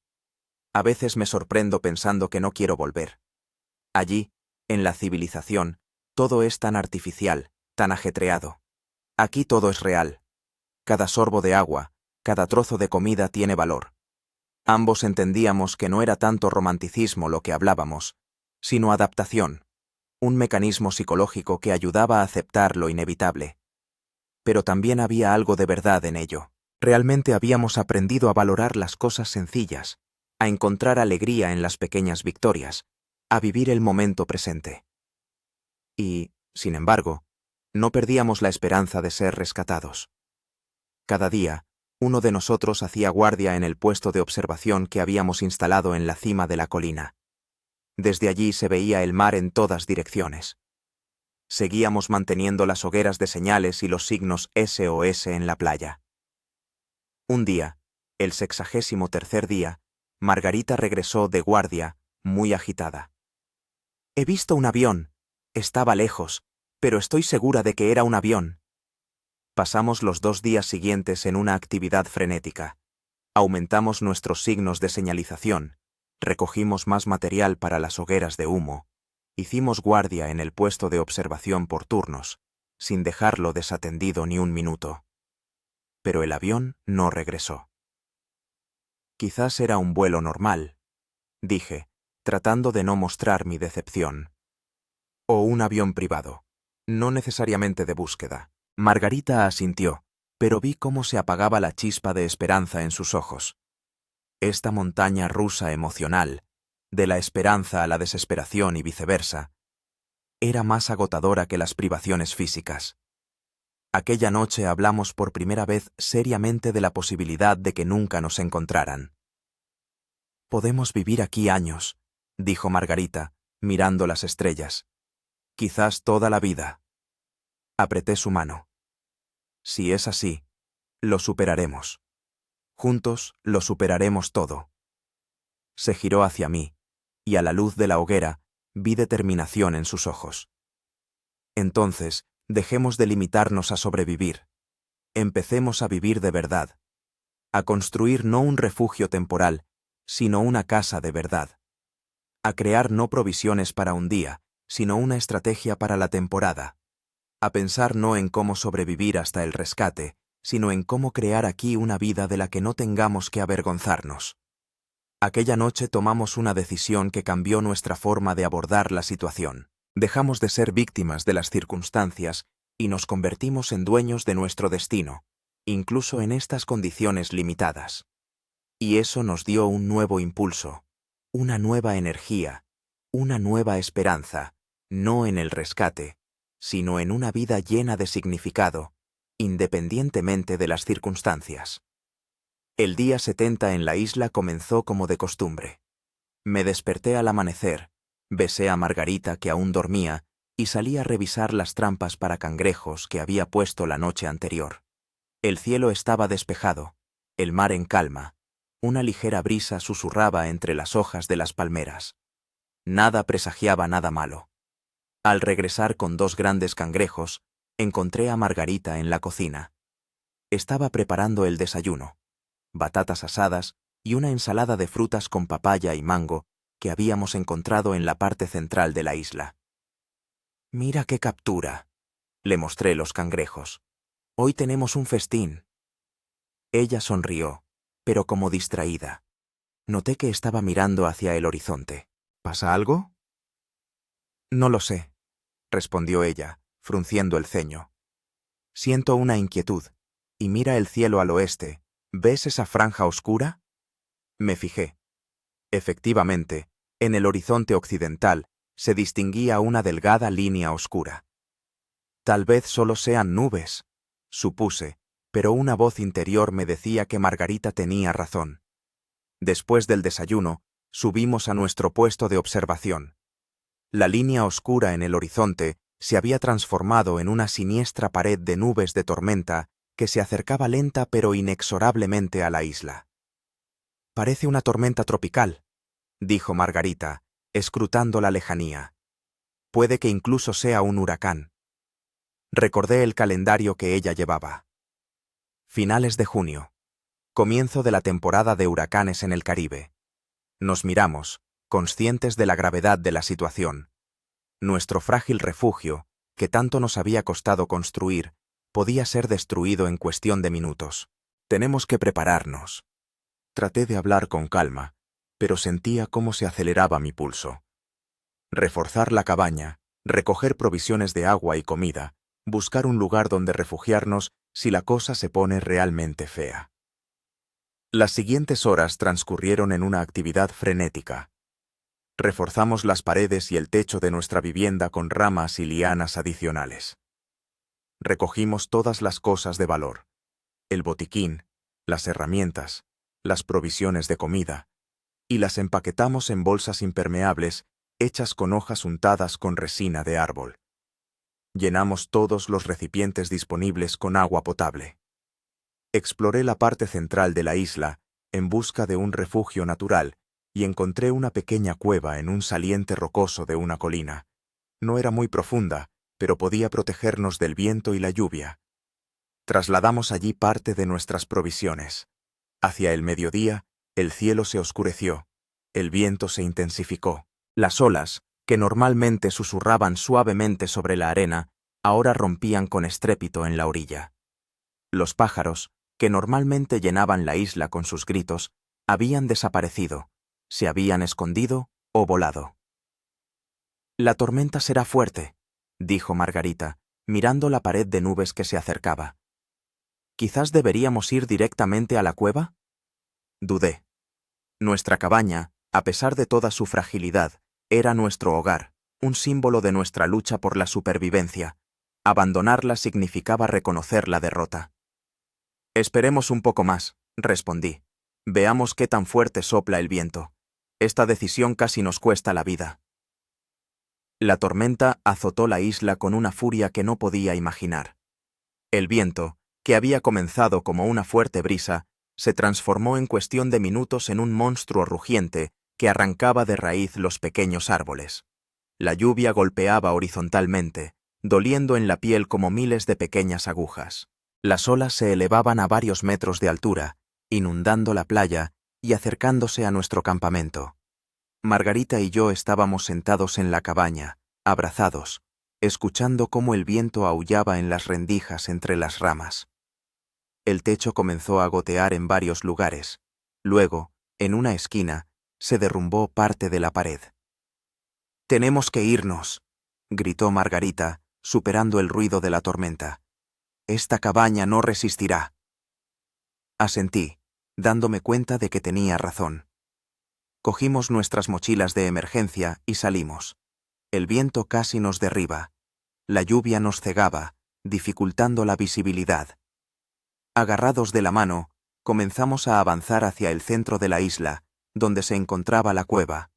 [SPEAKER 1] A veces me sorprendo pensando que no quiero volver. Allí, en la civilización, todo es tan artificial, tan ajetreado. Aquí todo es real. Cada sorbo de agua, cada trozo de comida tiene valor. Ambos entendíamos que no era tanto romanticismo lo que hablábamos, sino adaptación, un mecanismo psicológico que ayudaba a aceptar lo inevitable. Pero también había algo de verdad en ello. Realmente habíamos aprendido a valorar las cosas sencillas, a encontrar alegría en las pequeñas victorias, a vivir el momento presente. Y, sin embargo, No perdíamos la esperanza de ser rescatados. Cada día, uno de nosotros hacía guardia en el puesto de observación que habíamos instalado en la cima de la colina. Desde allí se veía el mar en todas direcciones. Seguíamos manteniendo las hogueras de señales y los signos SOS en la playa. Un día, el 63º día, Margarita regresó de guardia, muy agitada. He visto un avión. Estaba lejos, pero estoy segura de que era un avión. Pasamos los 2 días siguientes en una actividad frenética. Aumentamos nuestros signos de señalización, recogimos más material para las hogueras de humo, hicimos guardia en el puesto de observación por turnos, sin dejarlo desatendido ni un minuto. Pero el avión no regresó. Quizás era un vuelo normal, dije, tratando de no mostrar mi decepción. O un avión privado, no necesariamente de búsqueda. Margarita asintió, pero vi cómo se apagaba la chispa de esperanza en sus ojos. Esta montaña rusa emocional, de la esperanza a la desesperación y viceversa, era más agotadora que las privaciones físicas. Aquella noche hablamos por primera vez seriamente de la posibilidad de que nunca nos encontraran. Podemos vivir aquí años, dijo Margarita, mirando las estrellas. Quizás toda la vida. Apreté su mano. Si es así, lo superaremos. Juntos lo superaremos todo. Se giró hacia mí, y a la luz de la hoguera vi determinación en sus ojos. Entonces, dejemos de limitarnos a sobrevivir. Empecemos a vivir de verdad. A construir no un refugio temporal, sino una casa de verdad. A crear no provisiones para un día, sino una estrategia para la temporada. A pensar no en cómo sobrevivir hasta el rescate, sino en cómo crear aquí una vida de la que no tengamos que avergonzarnos. Aquella noche tomamos una decisión que cambió nuestra forma de abordar la situación. Dejamos de ser víctimas de las circunstancias y nos convertimos en dueños de nuestro destino, incluso en estas condiciones limitadas. Y eso nos dio un nuevo impulso, una nueva energía, una nueva esperanza, no en el rescate, sino en una vida llena de significado, independientemente de las circunstancias. El día 70 en la isla comenzó como de costumbre. Me desperté al amanecer, besé a Margarita que aún dormía y salí a revisar las trampas para cangrejos que había puesto la noche anterior. El cielo estaba despejado, el mar en calma, una ligera brisa susurraba entre las hojas de las palmeras. Nada presagiaba nada malo. Al regresar con 2 grandes cangrejos, encontré a Margarita en la cocina. Estaba preparando el desayuno, batatas asadas y una ensalada de frutas con papaya y mango que habíamos encontrado en la parte central de la isla. «Mira qué captura», le mostré los cangrejos. «Hoy tenemos un festín». Ella sonrió, pero como distraída. Noté que estaba mirando hacia el horizonte. «¿Pasa algo?» «No lo sé», respondió ella, frunciendo el ceño. «Siento una inquietud, y mira el cielo al oeste. ¿Ves esa franja oscura?» Me fijé. Efectivamente, en el horizonte occidental se distinguía una delgada línea oscura. Tal vez solo sean nubes, supuse, pero una voz interior me decía que Margarita tenía razón. Después del desayuno, subimos a nuestro puesto de observación. La línea oscura en el horizonte se había transformado en una siniestra pared de nubes de tormenta que se acercaba lenta pero inexorablemente a la isla. «Parece una tormenta tropical», dijo Margarita, escrutando la lejanía. «Puede que incluso sea un huracán». Recordé el calendario que ella llevaba. Finales de junio. Comienzo de la temporada de huracanes en el Caribe. Nos miramos, conscientes de la gravedad de la situación. Nuestro frágil refugio, que tanto nos había costado construir, podía ser destruido en cuestión de minutos. «Tenemos que prepararnos». Traté de hablar con calma, pero sentía cómo se aceleraba mi pulso. Reforzar la cabaña, recoger provisiones de agua y comida, buscar un lugar donde refugiarnos si la cosa se pone realmente fea. Las siguientes horas transcurrieron en una actividad frenética. Reforzamos las paredes y el techo de nuestra vivienda con ramas y lianas adicionales. Recogimos todas las cosas de valor: el botiquín, las herramientas, las provisiones de comida, y las empaquetamos en bolsas impermeables hechas con hojas untadas con resina de árbol. Llenamos todos los recipientes disponibles con agua potable. Exploré la parte central de la isla en busca de un refugio natural y encontré una pequeña cueva en un saliente rocoso de una colina. No era muy profunda, pero podía protegernos del viento y la lluvia. Trasladamos allí parte de nuestras provisiones. Hacia el mediodía, el cielo se oscureció, el viento se intensificó. Las olas, que normalmente susurraban suavemente sobre la arena, ahora rompían con estrépito en la orilla. Los pájaros, que normalmente llenaban la isla con sus gritos, habían desaparecido, se habían escondido o volado. «La tormenta será fuerte», dijo Margarita, mirando la pared de nubes que se acercaba. «¿Quizás deberíamos ir directamente a la cueva?» Dudé. Nuestra cabaña, a pesar de toda su fragilidad, era nuestro hogar, un símbolo de nuestra lucha por la supervivencia. Abandonarla significaba reconocer la derrota. «Esperemos un poco más», respondí. «Veamos qué tan fuerte sopla el viento. Esta decisión casi nos cuesta la vida». La tormenta azotó la isla con una furia que no podía imaginar. El viento, que había comenzado como una fuerte brisa, se transformó en cuestión de minutos en un monstruo rugiente que arrancaba de raíz los pequeños árboles. La lluvia golpeaba horizontalmente, doliendo en la piel como miles de pequeñas agujas. Las olas se elevaban a varios metros de altura, inundando la playa y acercándose a nuestro campamento. Margarita y yo estábamos sentados en la cabaña, abrazados, escuchando cómo el viento aullaba en las rendijas entre las ramas. El techo comenzó a gotear en varios lugares. Luego, en una esquina, se derrumbó parte de la pared. «Tenemos que irnos», gritó Margarita, superando el ruido de la tormenta. «Esta cabaña no resistirá». Asentí, dándome cuenta de que tenía razón. Cogimos nuestras mochilas de emergencia y salimos. El viento casi nos derriba. La lluvia nos cegaba, dificultando la visibilidad. Agarrados de la mano, comenzamos a avanzar hacia el centro de la isla, donde se encontraba la cueva.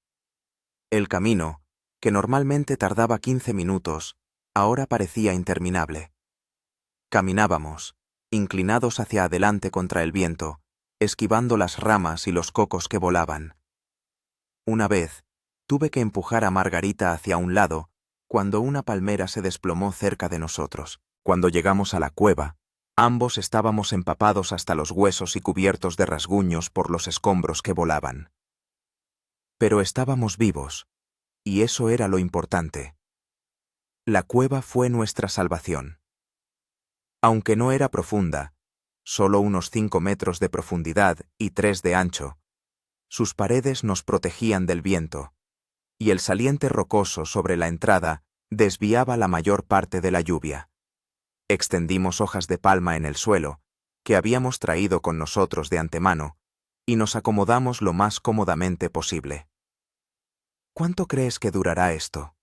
[SPEAKER 1] El camino, que normalmente tardaba 15 minutos, ahora parecía interminable. Caminábamos, inclinados hacia adelante contra el viento, esquivando las ramas y los cocos que volaban. Una vez, tuve que empujar a Margarita hacia un lado cuando una palmera se desplomó cerca de nosotros. Cuando llegamos a la cueva, ambos estábamos empapados hasta los huesos y cubiertos de rasguños por los escombros que volaban. Pero estábamos vivos, y eso era lo importante. La cueva fue nuestra salvación. Aunque no era profunda, solo unos 5 metros de profundidad y 3 de ancho, sus paredes nos protegían del viento, y el saliente rocoso sobre la entrada desviaba la mayor parte de la lluvia. Extendimos hojas de palma en el suelo, que habíamos traído con nosotros de antemano, y nos acomodamos lo más cómodamente posible. «¿Cuánto crees que durará esto?»,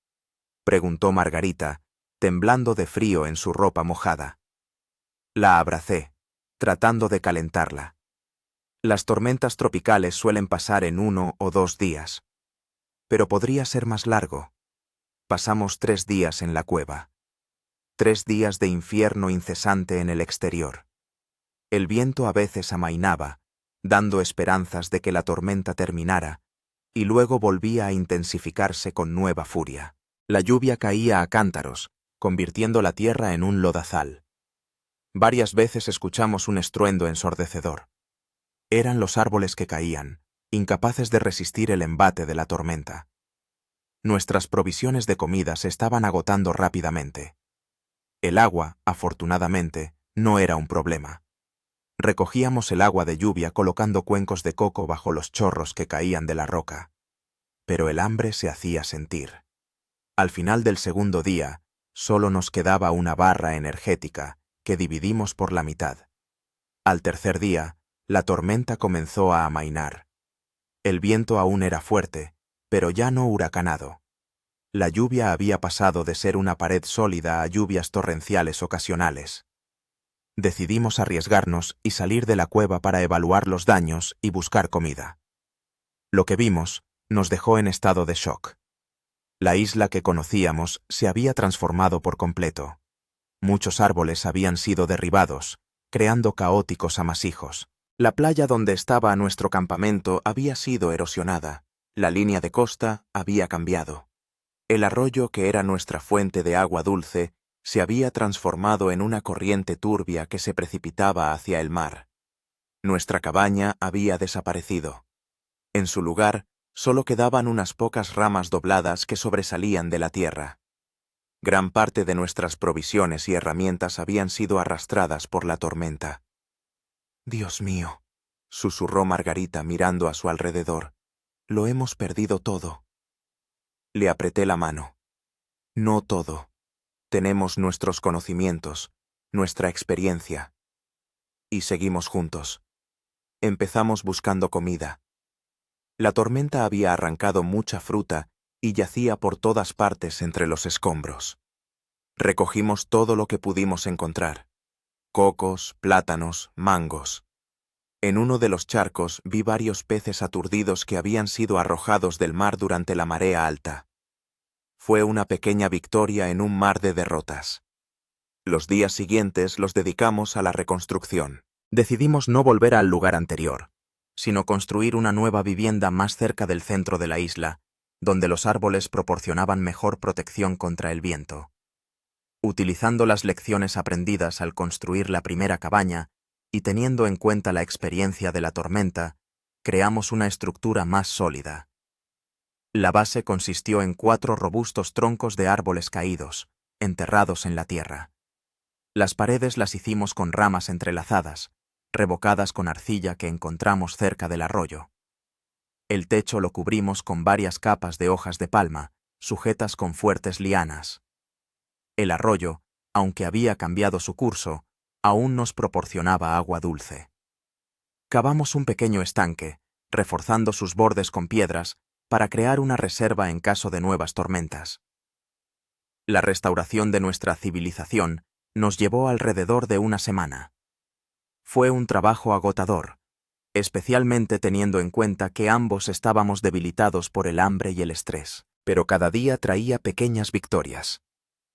[SPEAKER 1] preguntó Margarita, temblando de frío en su ropa mojada. La abracé, tratando de calentarla. Las tormentas tropicales suelen pasar en 1 o 2 días. Pero podría ser más largo. Pasamos 3 días en la cueva. 3 días de infierno incesante en el exterior. El viento a veces amainaba, dando esperanzas de que la tormenta terminara, y luego volvía a intensificarse con nueva furia. La lluvia caía a cántaros, convirtiendo la tierra en un lodazal. Varias veces escuchamos un estruendo ensordecedor. Eran los árboles que caían, incapaces de resistir el embate de la tormenta. Nuestras provisiones de comida se estaban agotando rápidamente. El agua, afortunadamente, no era un problema. Recogíamos el agua de lluvia colocando cuencos de coco bajo los chorros que caían de la roca. Pero el hambre se hacía sentir. Al final del segundo día, solo nos quedaba una barra energética que dividimos por la mitad. Al tercer día, la tormenta comenzó a amainar. El viento aún era fuerte, pero ya no huracanado. La lluvia había pasado de ser una pared sólida a lluvias torrenciales ocasionales. Decidimos arriesgarnos y salir de la cueva para evaluar los daños y buscar comida. Lo que vimos nos dejó en estado de shock. La isla que conocíamos se había transformado por completo. Muchos árboles habían sido derribados, creando caóticos amasijos. La playa donde estaba nuestro campamento había sido erosionada. La línea de costa había cambiado. El arroyo, que era nuestra fuente de agua dulce, se había transformado en una corriente turbia que se precipitaba hacia el mar. Nuestra cabaña había desaparecido. En su lugar, solo quedaban unas pocas ramas dobladas que sobresalían de la tierra. Gran parte de nuestras provisiones y herramientas habían sido arrastradas por la tormenta. «Dios mío», susurró Margarita mirando a su alrededor. «Lo hemos perdido todo». Le apreté la mano. «No todo. Tenemos nuestros conocimientos, nuestra experiencia. Y seguimos juntos. Empezamos buscando comida. La tormenta había arrancado mucha fruta y yacía por todas partes entre los escombros. Recogimos todo lo que pudimos encontrar: cocos, plátanos, mangos. En uno de los charcos vi varios peces aturdidos que habían sido arrojados del mar durante la marea alta. Fue una pequeña victoria en un mar de derrotas. Los días siguientes los dedicamos a la reconstrucción. Decidimos no volver al lugar anterior, sino construir una nueva vivienda más cerca del centro de la isla, donde los árboles proporcionaban mejor protección contra el viento. Utilizando las lecciones aprendidas al construir la primera cabaña y teniendo en cuenta la experiencia de la tormenta, creamos una estructura más sólida. La base consistió en 4 robustos troncos de árboles caídos, enterrados en la tierra. Las paredes las hicimos con ramas entrelazadas, revocadas con arcilla que encontramos cerca del arroyo. El techo lo cubrimos con varias capas de hojas de palma, sujetas con fuertes lianas. El arroyo, aunque había cambiado su curso, aún nos proporcionaba agua dulce. Cavamos un pequeño estanque, reforzando sus bordes con piedras, para crear una reserva en caso de nuevas tormentas. La restauración de nuestra civilización nos llevó alrededor de una semana. Fue un trabajo agotador, especialmente teniendo en cuenta que ambos estábamos debilitados por el hambre y el estrés, pero cada día traía pequeñas victorias.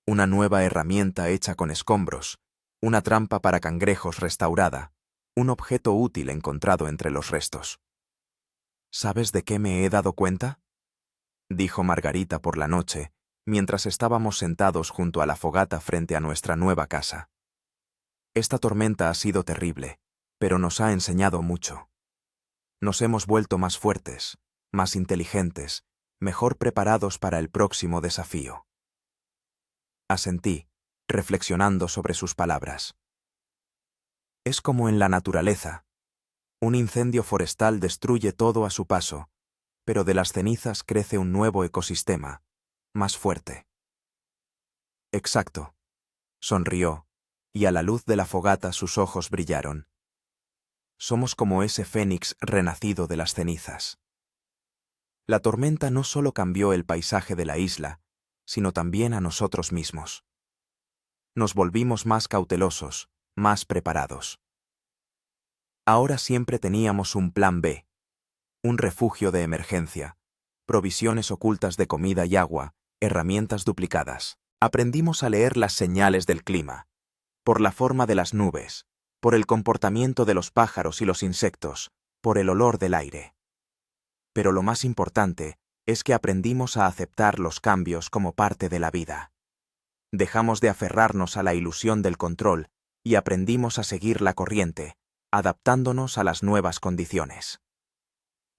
[SPEAKER 1] Una nueva herramienta hecha con escombros, una trampa para cangrejos restaurada, un objeto útil encontrado entre los restos. ¿Sabes de qué me he dado cuenta?, dijo Margarita por la noche, mientras estábamos sentados junto a la fogata frente a nuestra nueva casa. Esta tormenta ha sido terrible, pero nos ha enseñado mucho. Nos hemos vuelto más fuertes, más inteligentes, mejor preparados para el próximo desafío. Asentí, reflexionando sobre sus palabras. Es como en la naturaleza. Un incendio forestal destruye todo a su paso, pero de las cenizas crece un nuevo ecosistema, más fuerte. Exacto, sonrió, y a la luz de la fogata sus ojos brillaron. Somos como ese fénix renacido de las cenizas. La tormenta no solo cambió el paisaje de la isla, sino también a nosotros mismos. Nos volvimos más cautelosos, más preparados. Ahora siempre teníamos un plan B, un refugio de emergencia, provisiones ocultas de comida y agua, herramientas duplicadas. Aprendimos a leer las señales del clima, por la forma de las nubes, por el comportamiento de los pájaros y los insectos, por el olor del aire. Pero lo más importante es que aprendimos a aceptar los cambios como parte de la vida. Dejamos de aferrarnos a la ilusión del control y aprendimos a seguir la corriente, adaptándonos a las nuevas condiciones.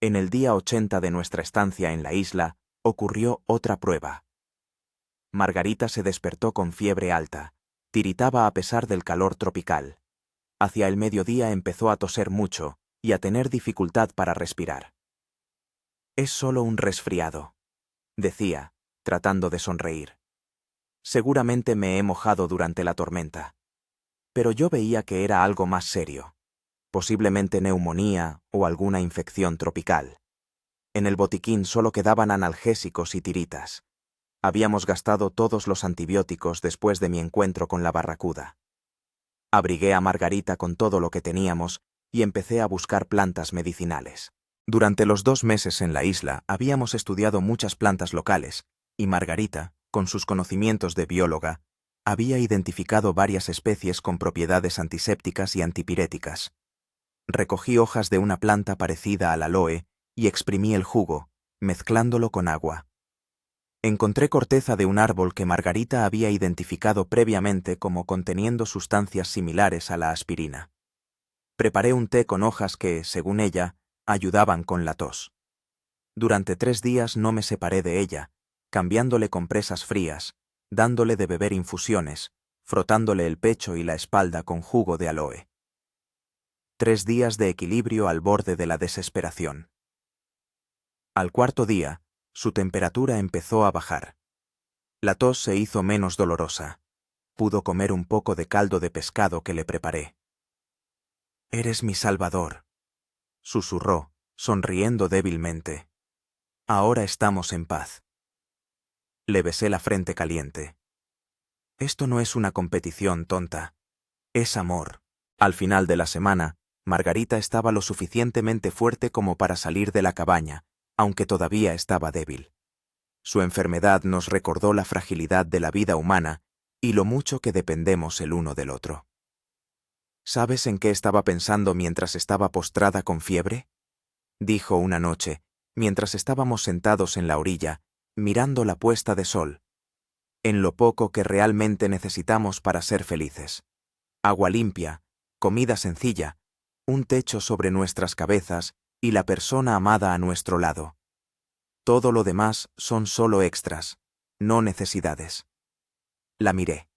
[SPEAKER 1] En el día 80 de nuestra estancia en la isla, ocurrió otra prueba. Margarita se despertó con fiebre alta, tiritaba a pesar del calor tropical. Hacia el mediodía empezó a toser mucho y a tener dificultad para respirar. «Es solo un resfriado», decía, tratando de sonreír. «Seguramente me he mojado durante la tormenta». Pero yo veía que era algo más serio, posiblemente neumonía o alguna infección tropical. En el botiquín solo quedaban analgésicos y tiritas. Habíamos gastado todos los antibióticos después de mi encuentro con la barracuda. Abrigué a Margarita con todo lo que teníamos y empecé a buscar plantas medicinales. Durante los 2 meses en la isla habíamos estudiado muchas plantas locales, y Margarita, con sus conocimientos de bióloga, había identificado varias especies con propiedades antisépticas y antipiréticas. Recogí hojas de una planta parecida al aloe y exprimí el jugo, mezclándolo con agua. Encontré corteza de un árbol que Margarita había identificado previamente como conteniendo sustancias similares a la aspirina. Preparé un té con hojas que, según ella, ayudaban con la tos. Durante 3 días no me separé de ella, cambiándole compresas frías, dándole de beber infusiones, frotándole el pecho y la espalda con jugo de aloe. 3 días de equilibrio al borde de la desesperación. Al 4.º día, su temperatura empezó a bajar. La tos se hizo menos dolorosa. Pudo comer un poco de caldo de pescado que le preparé. «Eres mi salvador», susurró, sonriendo débilmente. «Ahora estamos en paz». Le besé la frente caliente. «Esto no es una competición, tonta. Es amor». Al final de la semana, Margarita estaba lo suficientemente fuerte como para salir de la cabaña, aunque todavía estaba débil. Su enfermedad nos recordó la fragilidad de la vida humana y lo mucho que dependemos el uno del otro. ¿Sabes en qué estaba pensando mientras estaba postrada con fiebre?, dijo una noche, mientras estábamos sentados en la orilla, mirando la puesta de sol. En lo poco que realmente necesitamos para ser felices. Agua limpia, comida sencilla, un techo sobre nuestras cabezas y la persona amada a nuestro lado. Todo lo demás son solo extras, no necesidades. La miré.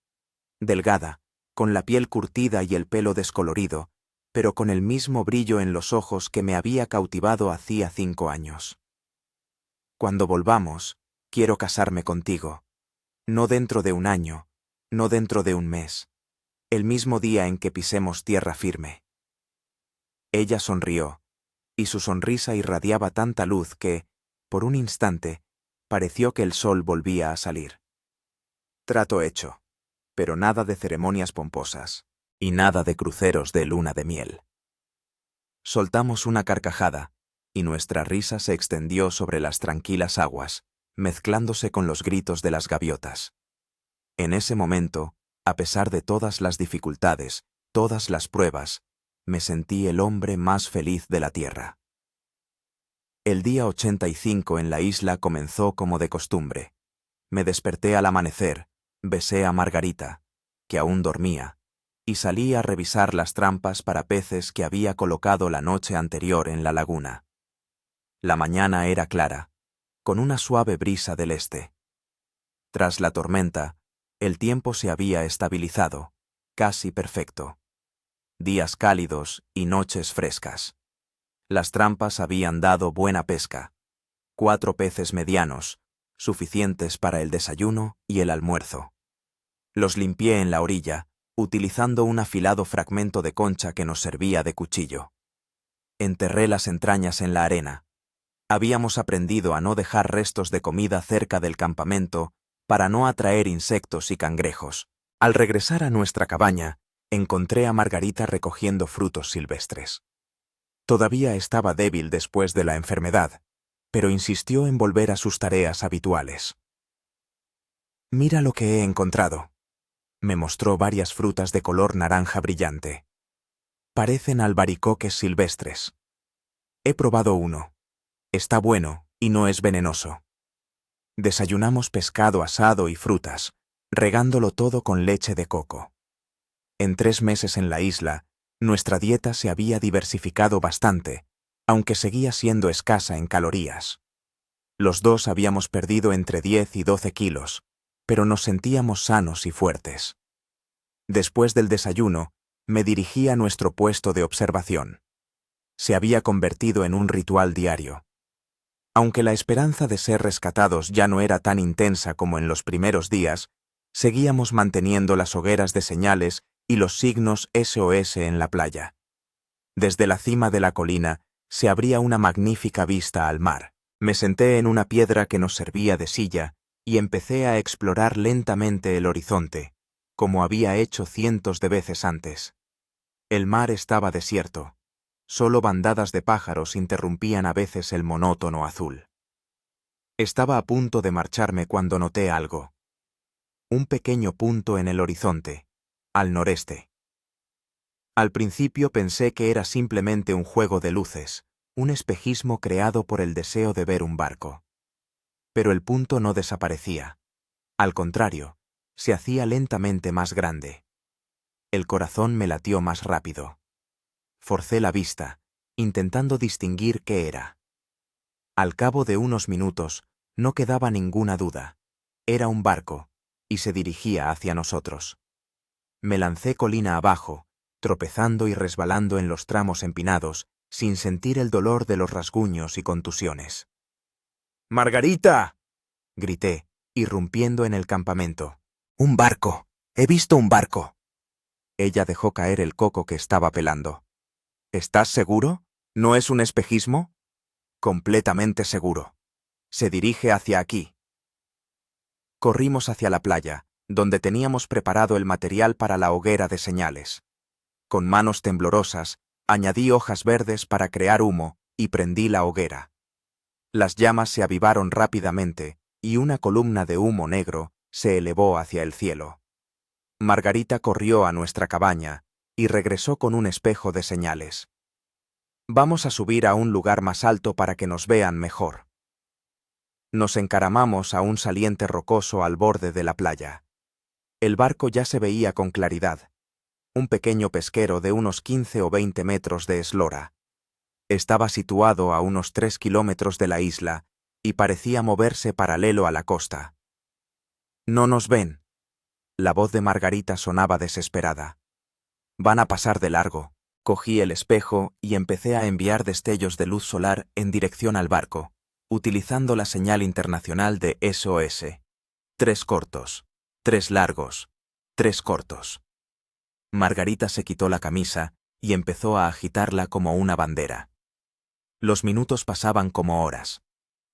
[SPEAKER 1] Delgada, con la piel curtida y el pelo descolorido, pero con el mismo brillo en los ojos que me había cautivado hacía 5 años. Cuando volvamos, quiero casarme contigo. No dentro de un año, no dentro de un mes. El mismo día en que pisemos tierra firme. Ella sonrió, y su sonrisa irradiaba tanta luz que, por un instante, pareció que el sol volvía a salir. Trato hecho, pero nada de ceremonias pomposas, y nada de cruceros de luna de miel. Soltamos una carcajada, y nuestra risa se extendió sobre las tranquilas aguas, mezclándose con los gritos de las gaviotas. En ese momento, a pesar de todas las dificultades, todas las pruebas, me sentí el hombre más feliz de la tierra. El día 85 en la isla comenzó como de costumbre. Me desperté al amanecer, besé a Margarita, que aún dormía, y salí a revisar las trampas para peces que había colocado la noche anterior en la laguna. La mañana era clara, con una suave brisa del este. Tras la tormenta, el tiempo se había estabilizado, casi perfecto. Días cálidos y noches frescas. Las trampas habían dado buena pesca. 4 peces medianos, suficientes para el desayuno y el almuerzo. Los limpié en la orilla, utilizando un afilado fragmento de concha que nos servía de cuchillo. Enterré las entrañas en la arena. Habíamos aprendido a no dejar restos de comida cerca del campamento para no atraer insectos y cangrejos. Al regresar a nuestra cabaña, encontré a Margarita recogiendo frutos silvestres. Todavía estaba débil después de la enfermedad, pero insistió en volver a sus tareas habituales. «Mira lo que he encontrado». Me mostró varias frutas de color naranja brillante. Parecen albaricoques silvestres. He probado uno. Está bueno y no es venenoso. Desayunamos pescado asado y frutas, regándolo todo con leche de coco. En 3 meses en la isla, nuestra dieta se había diversificado bastante, aunque seguía siendo escasa en calorías. Los dos habíamos perdido entre 10 y 12 kilos, pero nos sentíamos sanos y fuertes. Después del desayuno, me dirigí a nuestro puesto de observación. Se había convertido en un ritual diario. Aunque la esperanza de ser rescatados ya no era tan intensa como en los primeros días, seguíamos manteniendo las hogueras de señales y los signos SOS en la playa. Desde la cima de la colina se abría una magnífica vista al mar. Me senté en una piedra que nos servía de silla y empecé a explorar lentamente el horizonte, como había hecho cientos de veces antes. El mar estaba desierto. Solo bandadas de pájaros interrumpían a veces el monótono azul. Estaba a punto de marcharme cuando noté algo. Un pequeño punto en el horizonte, al noreste. Al principio pensé que era simplemente un juego de luces, un espejismo creado por el deseo de ver un barco. Pero el punto no desaparecía. Al contrario, se hacía lentamente más grande. El corazón me latió más rápido. Forcé la vista, intentando distinguir qué era. Al cabo de unos minutos, no quedaba ninguna duda. Era un barco, y se dirigía hacia nosotros. Me lancé colina abajo, tropezando y resbalando en los tramos empinados, sin sentir el dolor de los rasguños y contusiones. ¡Margarita!, grité, irrumpiendo en el campamento. ¡Un barco! ¡He visto un barco! Ella dejó caer el coco que estaba pelando. ¿Estás seguro? ¿No es un espejismo? Completamente seguro. Se dirige hacia aquí. Corrimos hacia la playa, donde teníamos preparado el material para la hoguera de señales. Con manos temblorosas, añadí hojas verdes para crear humo y prendí la hoguera. Las llamas se avivaron rápidamente y una columna de humo negro se elevó hacia el cielo. Margarita corrió a nuestra cabaña y regresó con un espejo de señales. Vamos a subir a un lugar más alto para que nos vean mejor. Nos encaramamos a un saliente rocoso al borde de la playa. El barco ya se veía con claridad. Un pequeño pesquero de unos 15 o 20 metros de eslora. Estaba situado a unos 3 kilómetros de la isla y parecía moverse paralelo a la costa. «No nos ven». La voz de Margarita sonaba desesperada. «Van a pasar de largo». Cogí el espejo y empecé a enviar destellos de luz solar en dirección al barco, utilizando la señal internacional de SOS. 3 cortos, 3 largos, 3 cortos. Margarita se quitó la camisa y empezó a agitarla como una bandera. Los minutos pasaban como horas.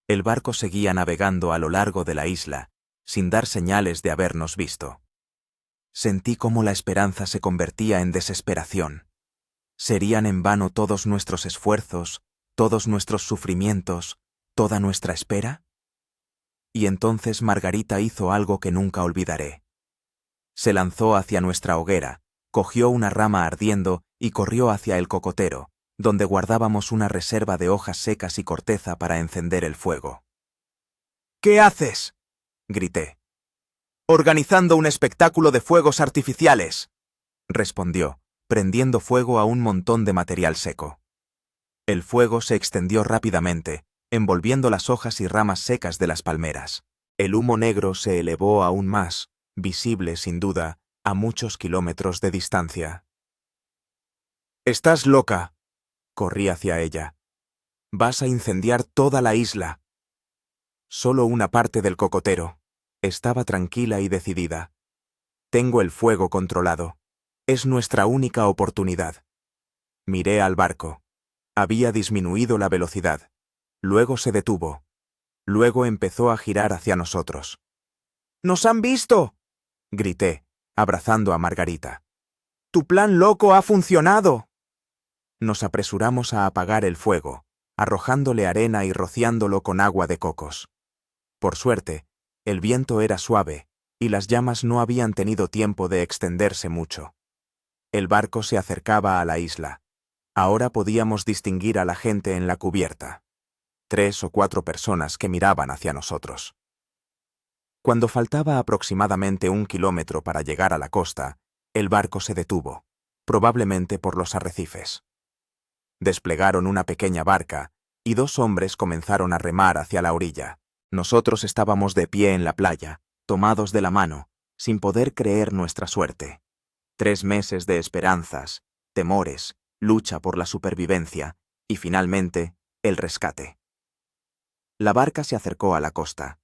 [SPEAKER 1] El barco seguía navegando a lo largo de la isla, sin dar señales de habernos visto. Sentí cómo la esperanza se convertía en desesperación. ¿Serían en vano todos nuestros esfuerzos, todos nuestros sufrimientos, toda nuestra espera? Y entonces Margarita hizo algo que nunca olvidaré. Se lanzó hacia nuestra hoguera, cogió una rama ardiendo y corrió hacia el cocotero, donde guardábamos una reserva de hojas secas y corteza para encender el fuego. «¿Qué haces?», grité. «Organizando un espectáculo de fuegos artificiales», respondió, prendiendo fuego a un montón de material seco. El fuego se extendió rápidamente, envolviendo las hojas y ramas secas de las palmeras. El humo negro se elevó aún más, visible sin duda, a muchos kilómetros de distancia. «¡Estás loca!», corrí hacia ella. «Vas a incendiar toda la isla». Solo una parte del cocotero. Estaba tranquila y decidida. «Tengo el fuego controlado. Es nuestra única oportunidad». Miré al barco. Había disminuido la velocidad. Luego se detuvo. Luego empezó a girar hacia nosotros. «¡Nos han visto!», grité, abrazando a Margarita. «¡Tu plan loco ha funcionado!». Nos apresuramos a apagar el fuego, arrojándole arena y rociándolo con agua de cocos. Por suerte, el viento era suave y las llamas no habían tenido tiempo de extenderse mucho. El barco se acercaba a la isla. Ahora podíamos distinguir a la gente en la cubierta. 3 o 4 personas que miraban hacia nosotros. Cuando faltaba aproximadamente 1 kilómetro para llegar a la costa, el barco se detuvo, probablemente por los arrecifes. Desplegaron una pequeña barca y 2 hombres comenzaron a remar hacia la orilla. Nosotros estábamos de pie en la playa, tomados de la mano, sin poder creer nuestra suerte. 3 meses de esperanzas, temores, lucha por la supervivencia y, finalmente, el rescate. La barca se acercó a la costa.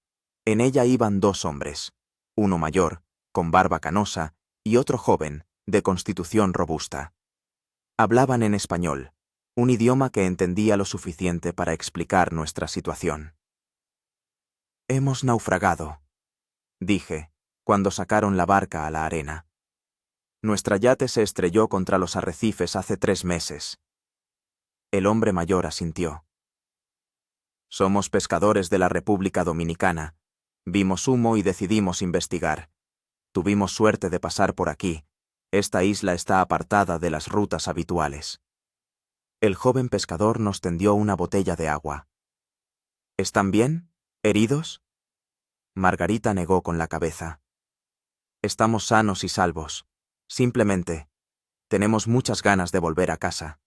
[SPEAKER 1] En ella iban 2 hombres, uno mayor, con barba canosa, y otro joven, de constitución robusta. Hablaban en español, un idioma que entendía lo suficiente para explicar nuestra situación. «Hemos naufragado», dije, cuando sacaron la barca a la arena. Nuestra yate se estrelló contra los arrecifes hace 3 meses. El hombre mayor asintió. Somos pescadores de la República Dominicana. Vimos humo y decidimos investigar. Tuvimos suerte de pasar por aquí. Esta isla está apartada de las rutas habituales. El joven pescador nos tendió una botella de agua. ¿Están bien? ¿Heridos? Margarita negó con la cabeza. Estamos sanos y salvos. Simplemente, tenemos muchas ganas de volver a casa.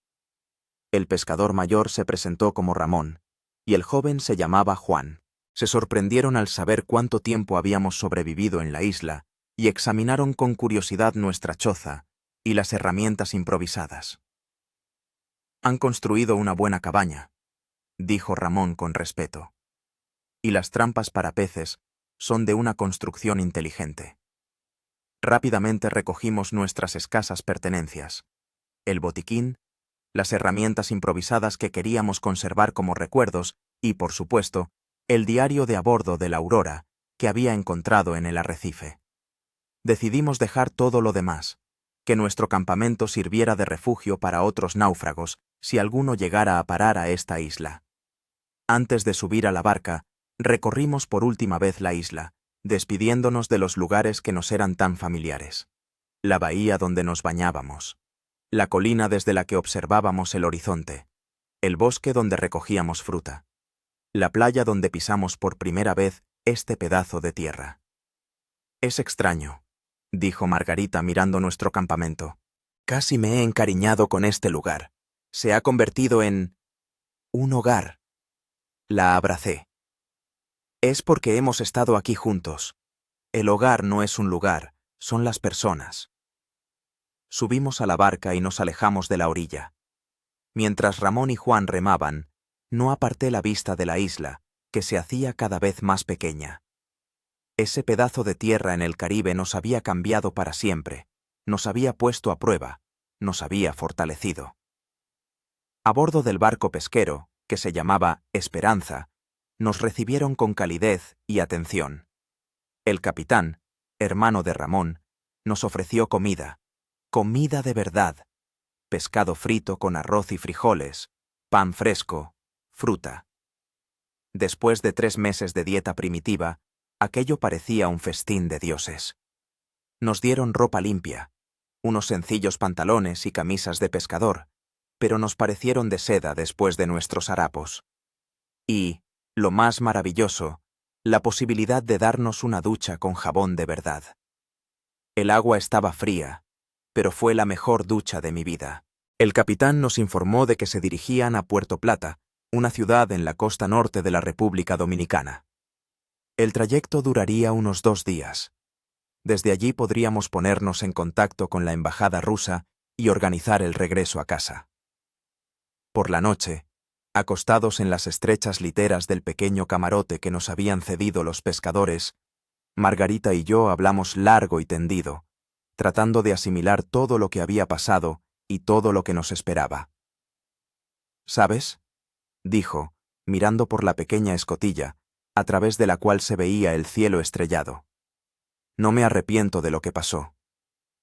[SPEAKER 1] El pescador mayor se presentó como Ramón, y el joven se llamaba Juan. Se sorprendieron al saber cuánto tiempo habíamos sobrevivido en la isla y examinaron con curiosidad nuestra choza y las herramientas improvisadas. Han construido una buena cabaña, dijo Ramón con respeto. Y las trampas para peces son de una construcción inteligente. Rápidamente recogimos nuestras escasas pertenencias, el botiquín, las herramientas improvisadas que queríamos conservar como recuerdos y, por supuesto, el diario de a bordo de la Aurora que había encontrado en el arrecife. Decidimos dejar todo lo demás, que nuestro campamento sirviera de refugio para otros náufragos si alguno llegara a parar a esta isla. Antes de subir a la barca, recorrimos por última vez la isla, despidiéndonos de los lugares que nos eran tan familiares. La bahía donde nos bañábamos, la colina desde la que observábamos el horizonte, el bosque donde recogíamos fruta, la playa donde pisamos por primera vez este pedazo de tierra. Es extraño, dijo Margarita mirando nuestro campamento. Casi me he encariñado con este lugar. Se ha convertido en un hogar. La abracé. Es porque hemos estado aquí juntos. El hogar no es un lugar, son las personas. Subimos a la barca y nos alejamos de la orilla. Mientras Ramón y Juan remaban, no aparté la vista de la isla, que se hacía cada vez más pequeña. Ese pedazo de tierra en el Caribe nos había cambiado para siempre, nos había puesto a prueba, nos había fortalecido. A bordo del barco pesquero, que se llamaba Esperanza, nos recibieron con calidez y atención. El capitán, hermano de Ramón, nos ofreció comida de verdad, pescado frito con arroz y frijoles, pan fresco, fruta. Después de 3 meses de dieta primitiva, aquello parecía un festín de dioses. Nos dieron ropa limpia, unos sencillos pantalones y camisas de pescador, pero nos parecieron de seda después de nuestros harapos. Y, lo más maravilloso, la posibilidad de darnos una ducha con jabón de verdad. El agua estaba fría, pero fue la mejor ducha de mi vida. El capitán nos informó de que se dirigían a Puerto Plata, una ciudad en la costa norte de la República Dominicana. El trayecto duraría unos 2 días. Desde allí podríamos ponernos en contacto con la embajada rusa y organizar el regreso a casa. Por la noche, acostados en las estrechas literas del pequeño camarote que nos habían cedido los pescadores, Margarita y yo hablamos largo y tendido, tratando de asimilar todo lo que había pasado y todo lo que nos esperaba. ¿Sabes?, dijo, mirando por la pequeña escotilla, a través de la cual se veía el cielo estrellado. No me arrepiento de lo que pasó.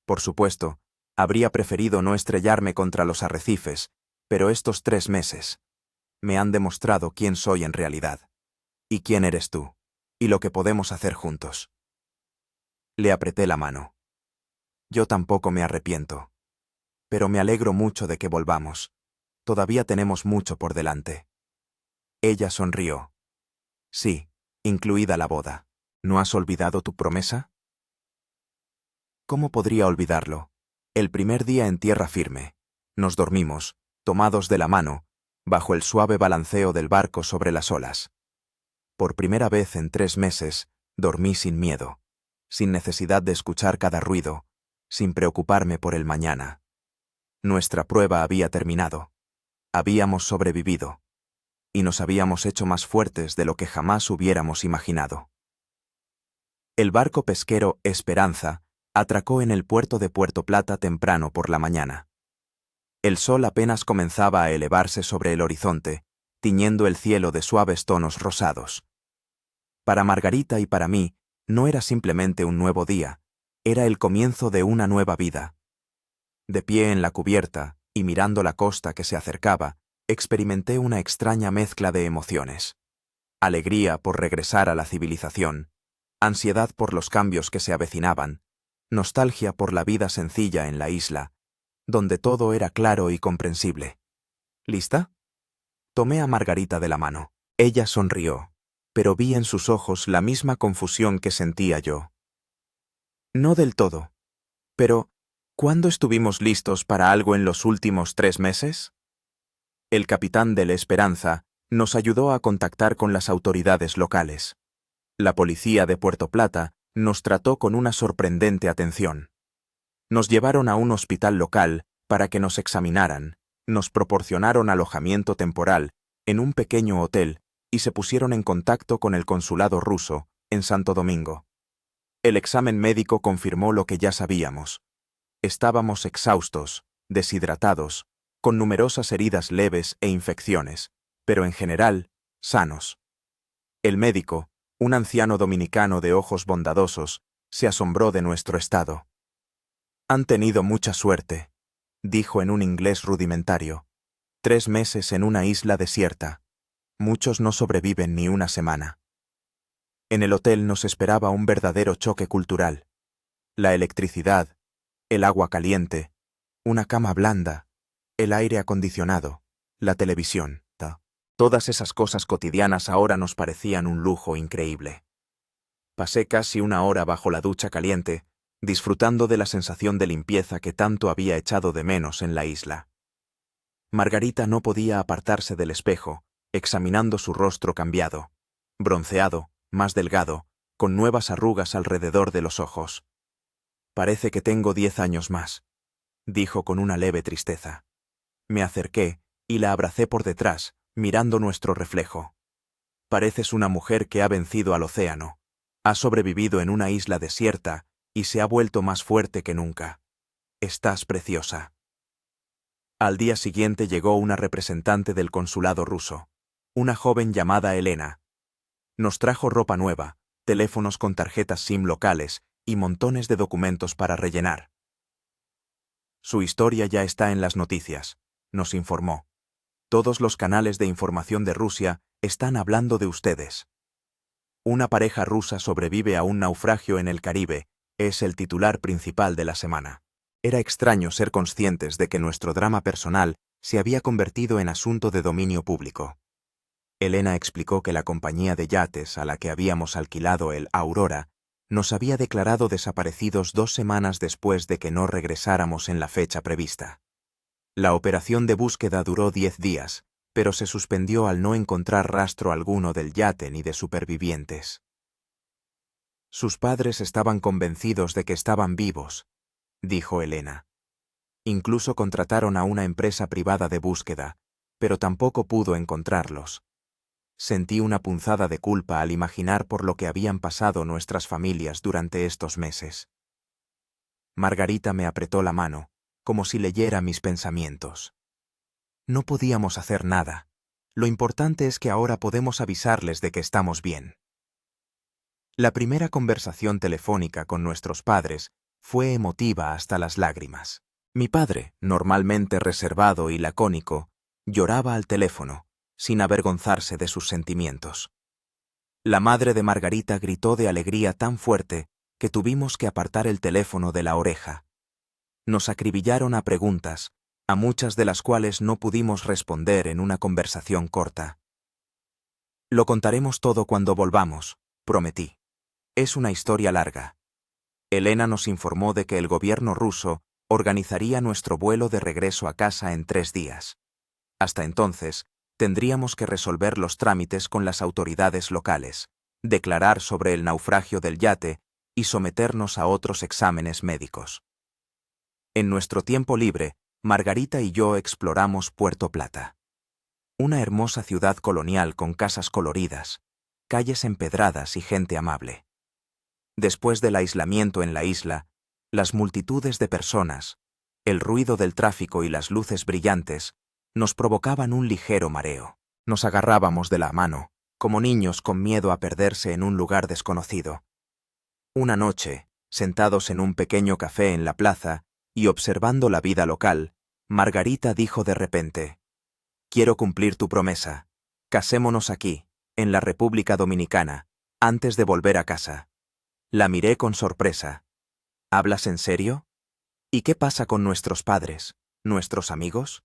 [SPEAKER 1] Por supuesto, habría preferido no estrellarme contra los arrecifes, pero estos 3 meses me han demostrado quién soy en realidad, y quién eres tú, y lo que podemos hacer juntos. Le apreté la mano. Yo tampoco me arrepiento, pero me alegro mucho de que volvamos. Todavía tenemos mucho por delante. Ella sonrió. Sí, incluida la boda. ¿No has olvidado tu promesa? ¿Cómo podría olvidarlo? El primer día en tierra firme, nos dormimos, tomados de la mano, bajo el suave balanceo del barco sobre las olas. Por primera vez en 3 meses, dormí sin miedo, sin necesidad de escuchar cada ruido, sin preocuparme por el mañana. Nuestra prueba había terminado. Habíamos sobrevivido. Y nos habíamos hecho más fuertes de lo que jamás hubiéramos imaginado. El barco pesquero Esperanza atracó en el puerto de Puerto Plata temprano por la mañana. El sol apenas comenzaba a elevarse sobre el horizonte, tiñendo el cielo de suaves tonos rosados. Para Margarita y para mí, No era simplemente un nuevo día, era el comienzo de una nueva vida. De pie en la cubierta, y mirando la costa que se acercaba, experimenté una extraña mezcla de emociones. Alegría por regresar a la civilización, ansiedad por los cambios que se avecinaban, nostalgia por la vida sencilla en la isla, donde todo era claro y comprensible. ¿Lista? Tomé a Margarita de la mano. Ella sonrió, pero vi en sus ojos la misma confusión que sentía yo. No del todo. Pero, ¿cuándo estuvimos listos para algo en los últimos 3 meses? El capitán de la Esperanza nos ayudó a contactar con las autoridades locales. La policía de Puerto Plata nos trató con una sorprendente atención. Nos llevaron a un hospital local para que nos examinaran, nos proporcionaron alojamiento temporal en un pequeño hotel y se pusieron en contacto con el consulado ruso en Santo Domingo. El examen médico confirmó lo que ya sabíamos. Estábamos exhaustos, deshidratados, con numerosas heridas leves e infecciones, pero en general, sanos. El médico, un anciano dominicano de ojos bondadosos, se asombró de nuestro estado. Han tenido mucha suerte, dijo en un inglés rudimentario. 3 meses en una isla desierta. Muchos no sobreviven ni una semana. En el hotel nos esperaba un verdadero choque cultural. La electricidad, el agua caliente, una cama blanda, el aire acondicionado, la televisión. Todas esas cosas cotidianas ahora nos parecían un lujo increíble. Pasé casi 1 hora bajo la ducha caliente, disfrutando de la sensación de limpieza que tanto había echado de menos en la isla. Margarita no podía apartarse del espejo, examinando su rostro cambiado, bronceado, más delgado, con nuevas arrugas alrededor de los ojos. Parece que tengo 10 años más, dijo con una leve tristeza. Me acerqué y la abracé por detrás, mirando nuestro reflejo. Pareces una mujer que ha vencido al océano, ha sobrevivido en una isla desierta y se ha vuelto más fuerte que nunca. Estás preciosa. Al día siguiente llegó una representante del consulado ruso, una joven llamada Elena. Nos trajo ropa nueva, teléfonos con tarjetas SIM locales y montones de documentos para rellenar. Su historia ya está en las noticias, nos informó. Todos los canales de información de Rusia están hablando de ustedes. Una pareja rusa sobrevive a un naufragio en el Caribe, es el titular principal de la semana. Era extraño ser conscientes de que nuestro drama personal se había convertido en asunto de dominio público. Elena explicó que la compañía de yates a la que habíamos alquilado el Aurora nos había declarado desaparecidos 2 semanas después de que no regresáramos en la fecha prevista. La operación de búsqueda duró 10 días, pero se suspendió al no encontrar rastro alguno del yate ni de supervivientes. Sus padres estaban convencidos de que estaban vivos, dijo Elena. Incluso contrataron a una empresa privada de búsqueda, pero tampoco pudo encontrarlos. Sentí una punzada de culpa al imaginar por lo que habían pasado nuestras familias durante estos meses. Margarita me apretó la mano, como si leyera mis pensamientos. No podíamos hacer nada. Lo importante es que ahora podemos avisarles de que estamos bien. La primera conversación telefónica con nuestros padres fue emotiva hasta las lágrimas. Mi padre, normalmente reservado y lacónico, lloraba al teléfono, sin avergonzarse de sus sentimientos. La madre de Margarita gritó de alegría tan fuerte que tuvimos que apartar el teléfono de la oreja. Nos acribillaron a preguntas, a muchas de las cuales no pudimos responder en una conversación corta. Lo contaremos todo cuando volvamos, prometí. Es una historia larga. Elena nos informó de que el gobierno ruso organizaría nuestro vuelo de regreso a casa en 3 días. Hasta entonces, tendríamos que resolver los trámites con las autoridades locales, declarar sobre el naufragio del yate y someternos a otros exámenes médicos. En nuestro tiempo libre, Margarita y yo exploramos Puerto Plata. Una hermosa ciudad colonial con casas coloridas, calles empedradas y gente amable. Después del aislamiento en la isla, las multitudes de personas, el ruido del tráfico y las luces brillantes nos provocaban un ligero mareo. Nos agarrábamos de la mano, como niños con miedo a perderse en un lugar desconocido. Una noche, sentados en un pequeño café en la plaza y observando la vida local, Margarita dijo de repente: «Quiero cumplir tu promesa. Casémonos aquí, en la República Dominicana, antes de volver a casa». La miré con sorpresa. «¿Hablas en serio? ¿Y qué pasa con nuestros padres, nuestros amigos?»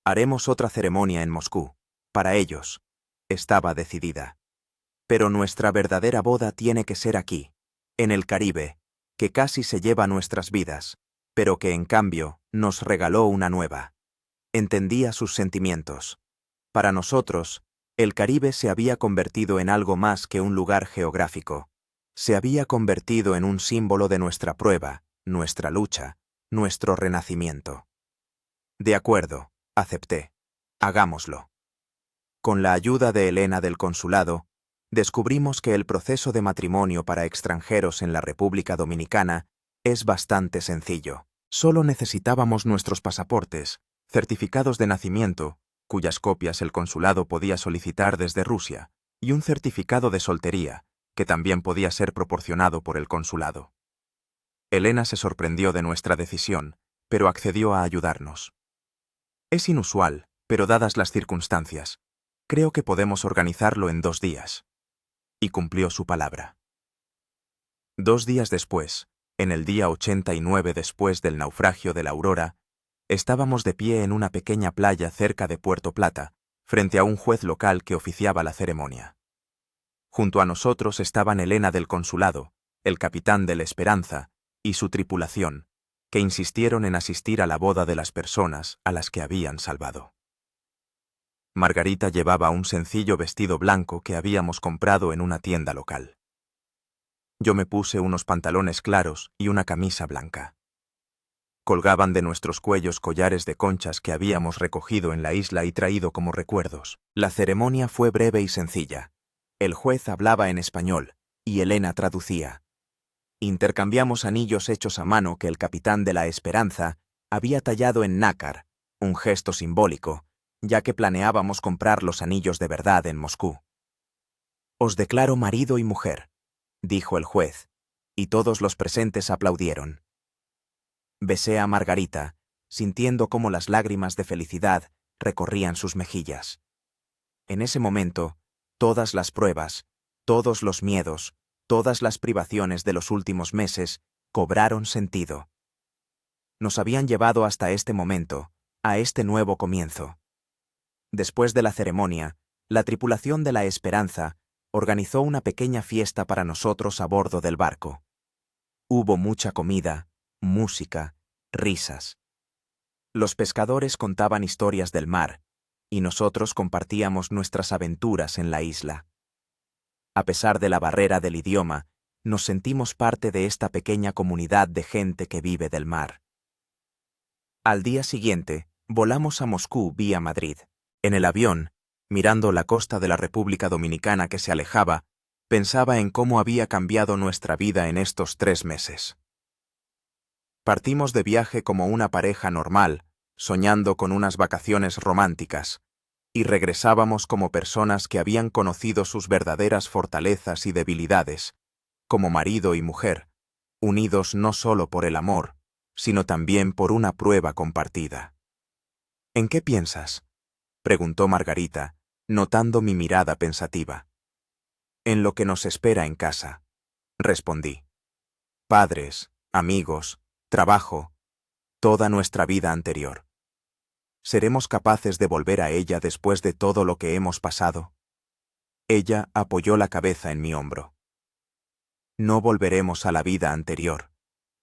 [SPEAKER 1] «Haremos otra ceremonia en Moscú, para ellos». Estaba decidida. «Pero nuestra verdadera boda tiene que ser aquí, en el Caribe, que casi se lleva nuestras vidas, pero que en cambio nos regaló una nueva». Entendía sus sentimientos. Para nosotros, el Caribe se había convertido en algo más que un lugar geográfico. Se había convertido en un símbolo de nuestra prueba, nuestra lucha, nuestro renacimiento. «De acuerdo», acepté. «Hagámoslo». Con la ayuda de Elena del consulado, descubrimos que el proceso de matrimonio para extranjeros en la República Dominicana es bastante sencillo. Solo necesitábamos nuestros pasaportes, certificados de nacimiento, cuyas copias el consulado podía solicitar desde Rusia, y un certificado de soltería, que también podía ser proporcionado por el consulado. Elena se sorprendió de nuestra decisión, pero accedió a ayudarnos. «Es inusual, pero dadas las circunstancias, creo que podemos organizarlo en 2 días». Y cumplió su palabra. 2 días después, en el día 89 después del naufragio de la Aurora, estábamos de pie en una pequeña playa cerca de Puerto Plata, frente a un juez local que oficiaba la ceremonia. Junto a nosotros estaban Elena del consulado, el capitán de la Esperanza y su tripulación, que insistieron en asistir a la boda de las personas a las que habían salvado. Margarita llevaba un sencillo vestido blanco que habíamos comprado en una tienda local. Yo me puse unos pantalones claros y una camisa blanca. Colgaban de nuestros cuellos collares de conchas que habíamos recogido en la isla y traído como recuerdos. La ceremonia fue breve y sencilla. El juez hablaba en español y Elena traducía. Intercambiamos anillos hechos a mano que el capitán de la Esperanza había tallado en nácar, un gesto simbólico, ya que planeábamos comprar los anillos de verdad en Moscú. «Os declaro marido y mujer», dijo el juez, y todos los presentes aplaudieron. Besé a Margarita, sintiendo cómo las lágrimas de felicidad recorrían sus mejillas. En ese momento, todas las pruebas, todos los miedos, todas las privaciones de los últimos meses cobraron sentido. Nos habían llevado hasta este momento, a este nuevo comienzo. Después de la ceremonia, la tripulación de la Esperanza organizó una pequeña fiesta para nosotros a bordo del barco. Hubo mucha comida, música, risas. Los pescadores contaban historias del mar, y nosotros compartíamos nuestras aventuras en la isla. A pesar de la barrera del idioma, nos sentimos parte de esta pequeña comunidad de gente que vive del mar. Al día siguiente, volamos a Moscú vía Madrid. En el avión, mirando la costa de la República Dominicana que se alejaba, pensaba en cómo había cambiado nuestra vida en estos 3 meses. Partimos de viaje como una pareja normal, soñando con unas vacaciones románticas, y regresábamos como personas que habían conocido sus verdaderas fortalezas y debilidades, como marido y mujer, unidos no solo por el amor, sino también por una prueba compartida. «¿En qué piensas?», preguntó Margarita, notando mi mirada pensativa. «En lo que nos espera en casa», respondí. «Padres, amigos, trabajo, toda nuestra vida anterior. ¿Seremos capaces de volver a ella después de todo lo que hemos pasado?». Ella apoyó la cabeza en mi hombro. «No volveremos a la vida anterior.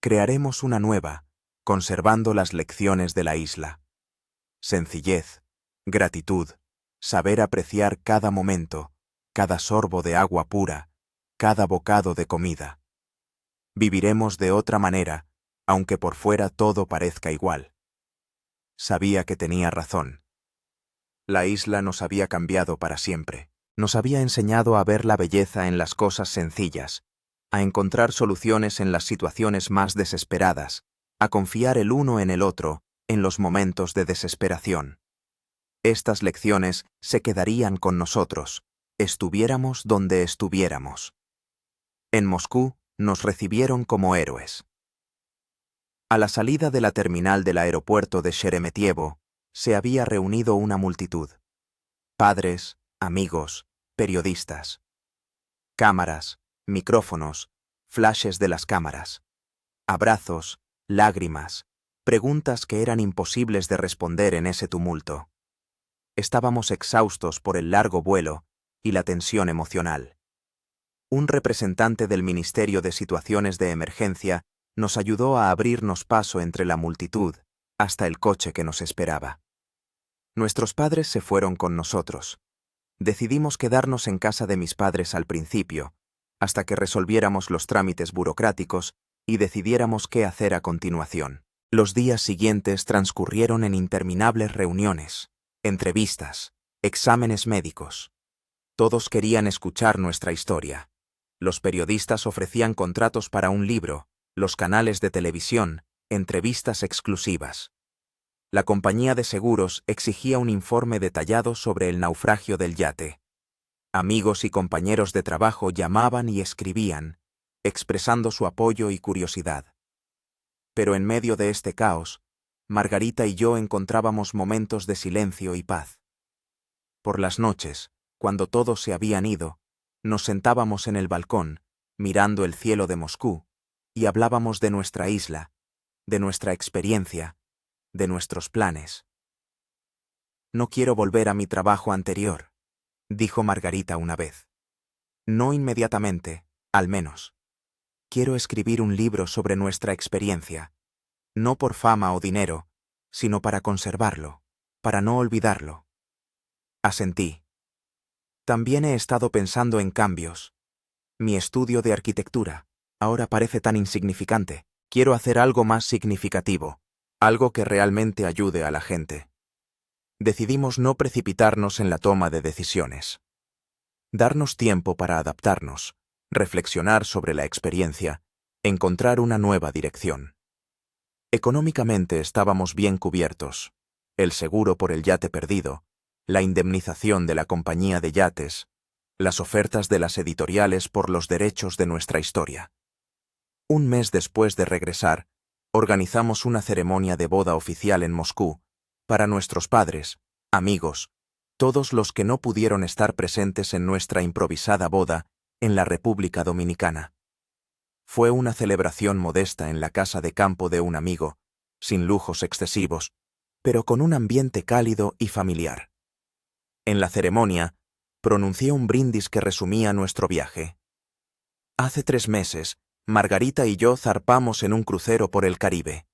[SPEAKER 1] Crearemos una nueva, conservando las lecciones de la isla. Sencillez, gratitud, saber apreciar cada momento, cada sorbo de agua pura, cada bocado de comida. Viviremos de otra manera, aunque por fuera todo parezca igual». Sabía que tenía razón. La isla nos había cambiado para siempre. Nos había enseñado a ver la belleza en las cosas sencillas, a encontrar soluciones en las situaciones más desesperadas, a confiar el uno en el otro en los momentos de desesperación. Estas lecciones se quedarían con nosotros, estuviéramos donde estuviéramos. En Moscú nos recibieron como héroes. A la salida de la terminal del aeropuerto de Sheremetyevo, se había reunido una multitud. Padres, amigos, periodistas. Cámaras, micrófonos, flashes de las cámaras. Abrazos, lágrimas, preguntas que eran imposibles de responder en ese tumulto. Estábamos exhaustos por el largo vuelo y la tensión emocional. Un representante del Ministerio de Situaciones de Emergencia nos ayudó a abrirnos paso entre la multitud hasta el coche que nos esperaba. Nuestros padres se fueron con nosotros. Decidimos quedarnos en casa de mis padres al principio, hasta que resolviéramos los trámites burocráticos y decidiéramos qué hacer a continuación. Los días siguientes transcurrieron en interminables reuniones, entrevistas, exámenes médicos. Todos querían escuchar nuestra historia. Los periodistas ofrecían contratos para un libro, los canales de televisión, entrevistas exclusivas. La compañía de seguros exigía un informe detallado sobre el naufragio del yate. Amigos y compañeros de trabajo llamaban y escribían, expresando su apoyo y curiosidad. Pero en medio de este caos, Margarita y yo encontrábamos momentos de silencio y paz. Por las noches, cuando todos se habían ido, nos sentábamos en el balcón, mirando el cielo de Moscú, y hablábamos de nuestra isla, de nuestra experiencia, de nuestros planes. «No quiero volver a mi trabajo anterior», dijo Margarita una vez. «No inmediatamente, al menos. Quiero escribir un libro sobre nuestra experiencia, no por fama o dinero, sino para conservarlo, para no olvidarlo». Asentí. También he estado pensando en cambios. Mi estudio de arquitectura ahora parece tan insignificante. Quiero hacer algo más significativo, algo que realmente ayude a la gente. Decidimos no precipitarnos en la toma de decisiones. Darnos tiempo para adaptarnos, reflexionar sobre la experiencia, encontrar una nueva dirección. Económicamente estábamos bien cubiertos. El seguro por el yate perdido, la indemnización de la compañía de yates, las ofertas de las editoriales por los derechos de nuestra historia. Un mes después de regresar, organizamos una ceremonia de boda oficial en Moscú para nuestros padres, amigos, todos los que no pudieron estar presentes en nuestra improvisada boda en la República Dominicana. Fue una celebración modesta en la casa de campo de un amigo, sin lujos excesivos, pero con un ambiente cálido y familiar. En la ceremonia, pronuncié un brindis que resumía nuestro viaje. Hace 3 meses, Margarita y yo zarpamos en un crucero por el Caribe.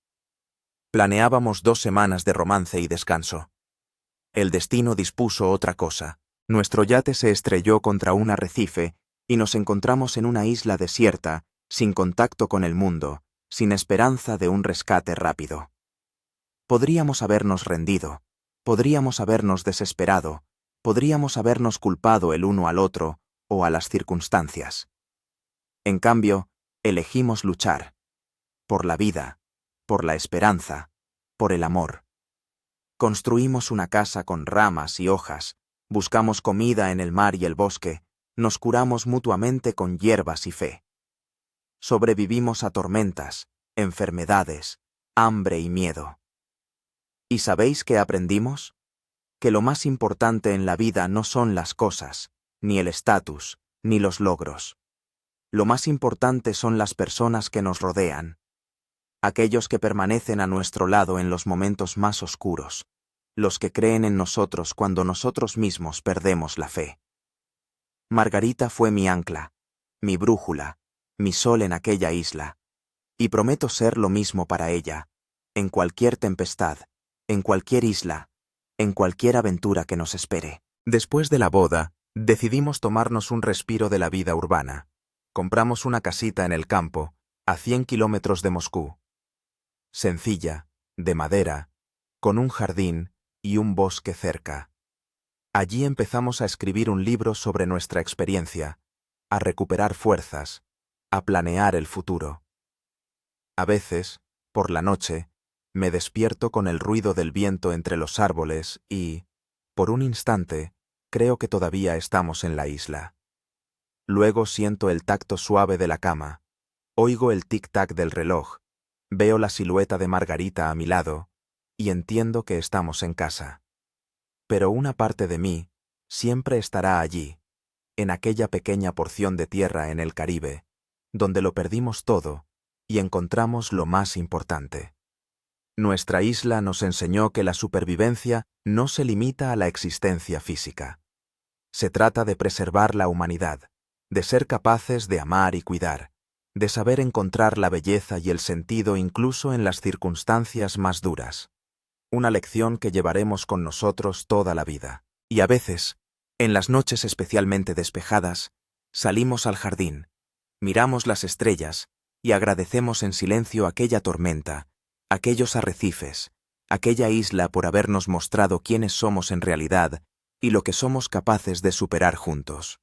[SPEAKER 1] Planeábamos 2 semanas de romance y descanso. El destino dispuso otra cosa. Nuestro yate se estrelló contra un arrecife y nos encontramos en una isla desierta, sin contacto con el mundo, sin esperanza de un rescate rápido. Podríamos habernos rendido, podríamos habernos desesperado, podríamos habernos culpado el uno al otro o a las circunstancias. En cambio, elegimos luchar. Por la vida, por la esperanza, por el amor. Construimos una casa con ramas y hojas, buscamos comida en el mar y el bosque, nos curamos mutuamente con hierbas y fe. Sobrevivimos a tormentas, enfermedades, hambre y miedo. ¿Y sabéis qué aprendimos? Que lo más importante en la vida no son las cosas, ni el estatus, ni los logros. Lo más importante son las personas que nos rodean, aquellos que permanecen a nuestro lado en los momentos más oscuros, los que creen en nosotros cuando nosotros mismos perdemos la fe. Margarita fue mi ancla, mi brújula, mi sol en aquella isla, y prometo ser lo mismo para ella, en cualquier tempestad, en cualquier isla, en cualquier aventura que nos espere. Después de la boda, decidimos tomarnos un respiro de la vida urbana. Compramos una casita en el campo, a 100 kilómetros de Moscú. Sencilla, de madera, con un jardín y un bosque cerca. Allí empezamos a escribir un libro sobre nuestra experiencia, a recuperar fuerzas, a planear el futuro. A veces, por la noche, me despierto con el ruido del viento entre los árboles y, por un instante, creo que todavía estamos en la isla. Luego siento el tacto suave de la cama, Oigo el tic-tac del reloj, veo la silueta de Margarita a mi lado y entiendo que estamos en casa. Pero una parte de mí siempre estará allí, en aquella pequeña porción de tierra en el Caribe, donde lo perdimos todo y encontramos lo más importante. Nuestra isla nos enseñó que la supervivencia no se limita a la existencia física. Se trata de preservar la humanidad, de ser capaces de amar y cuidar, de saber encontrar la belleza y el sentido incluso en las circunstancias más duras. Una lección que llevaremos con nosotros toda la vida. Y a veces, en las noches especialmente despejadas, salimos al jardín, miramos las estrellas y agradecemos en silencio aquella tormenta, aquellos arrecifes, aquella isla por habernos mostrado quiénes somos en realidad y lo que somos capaces de superar juntos.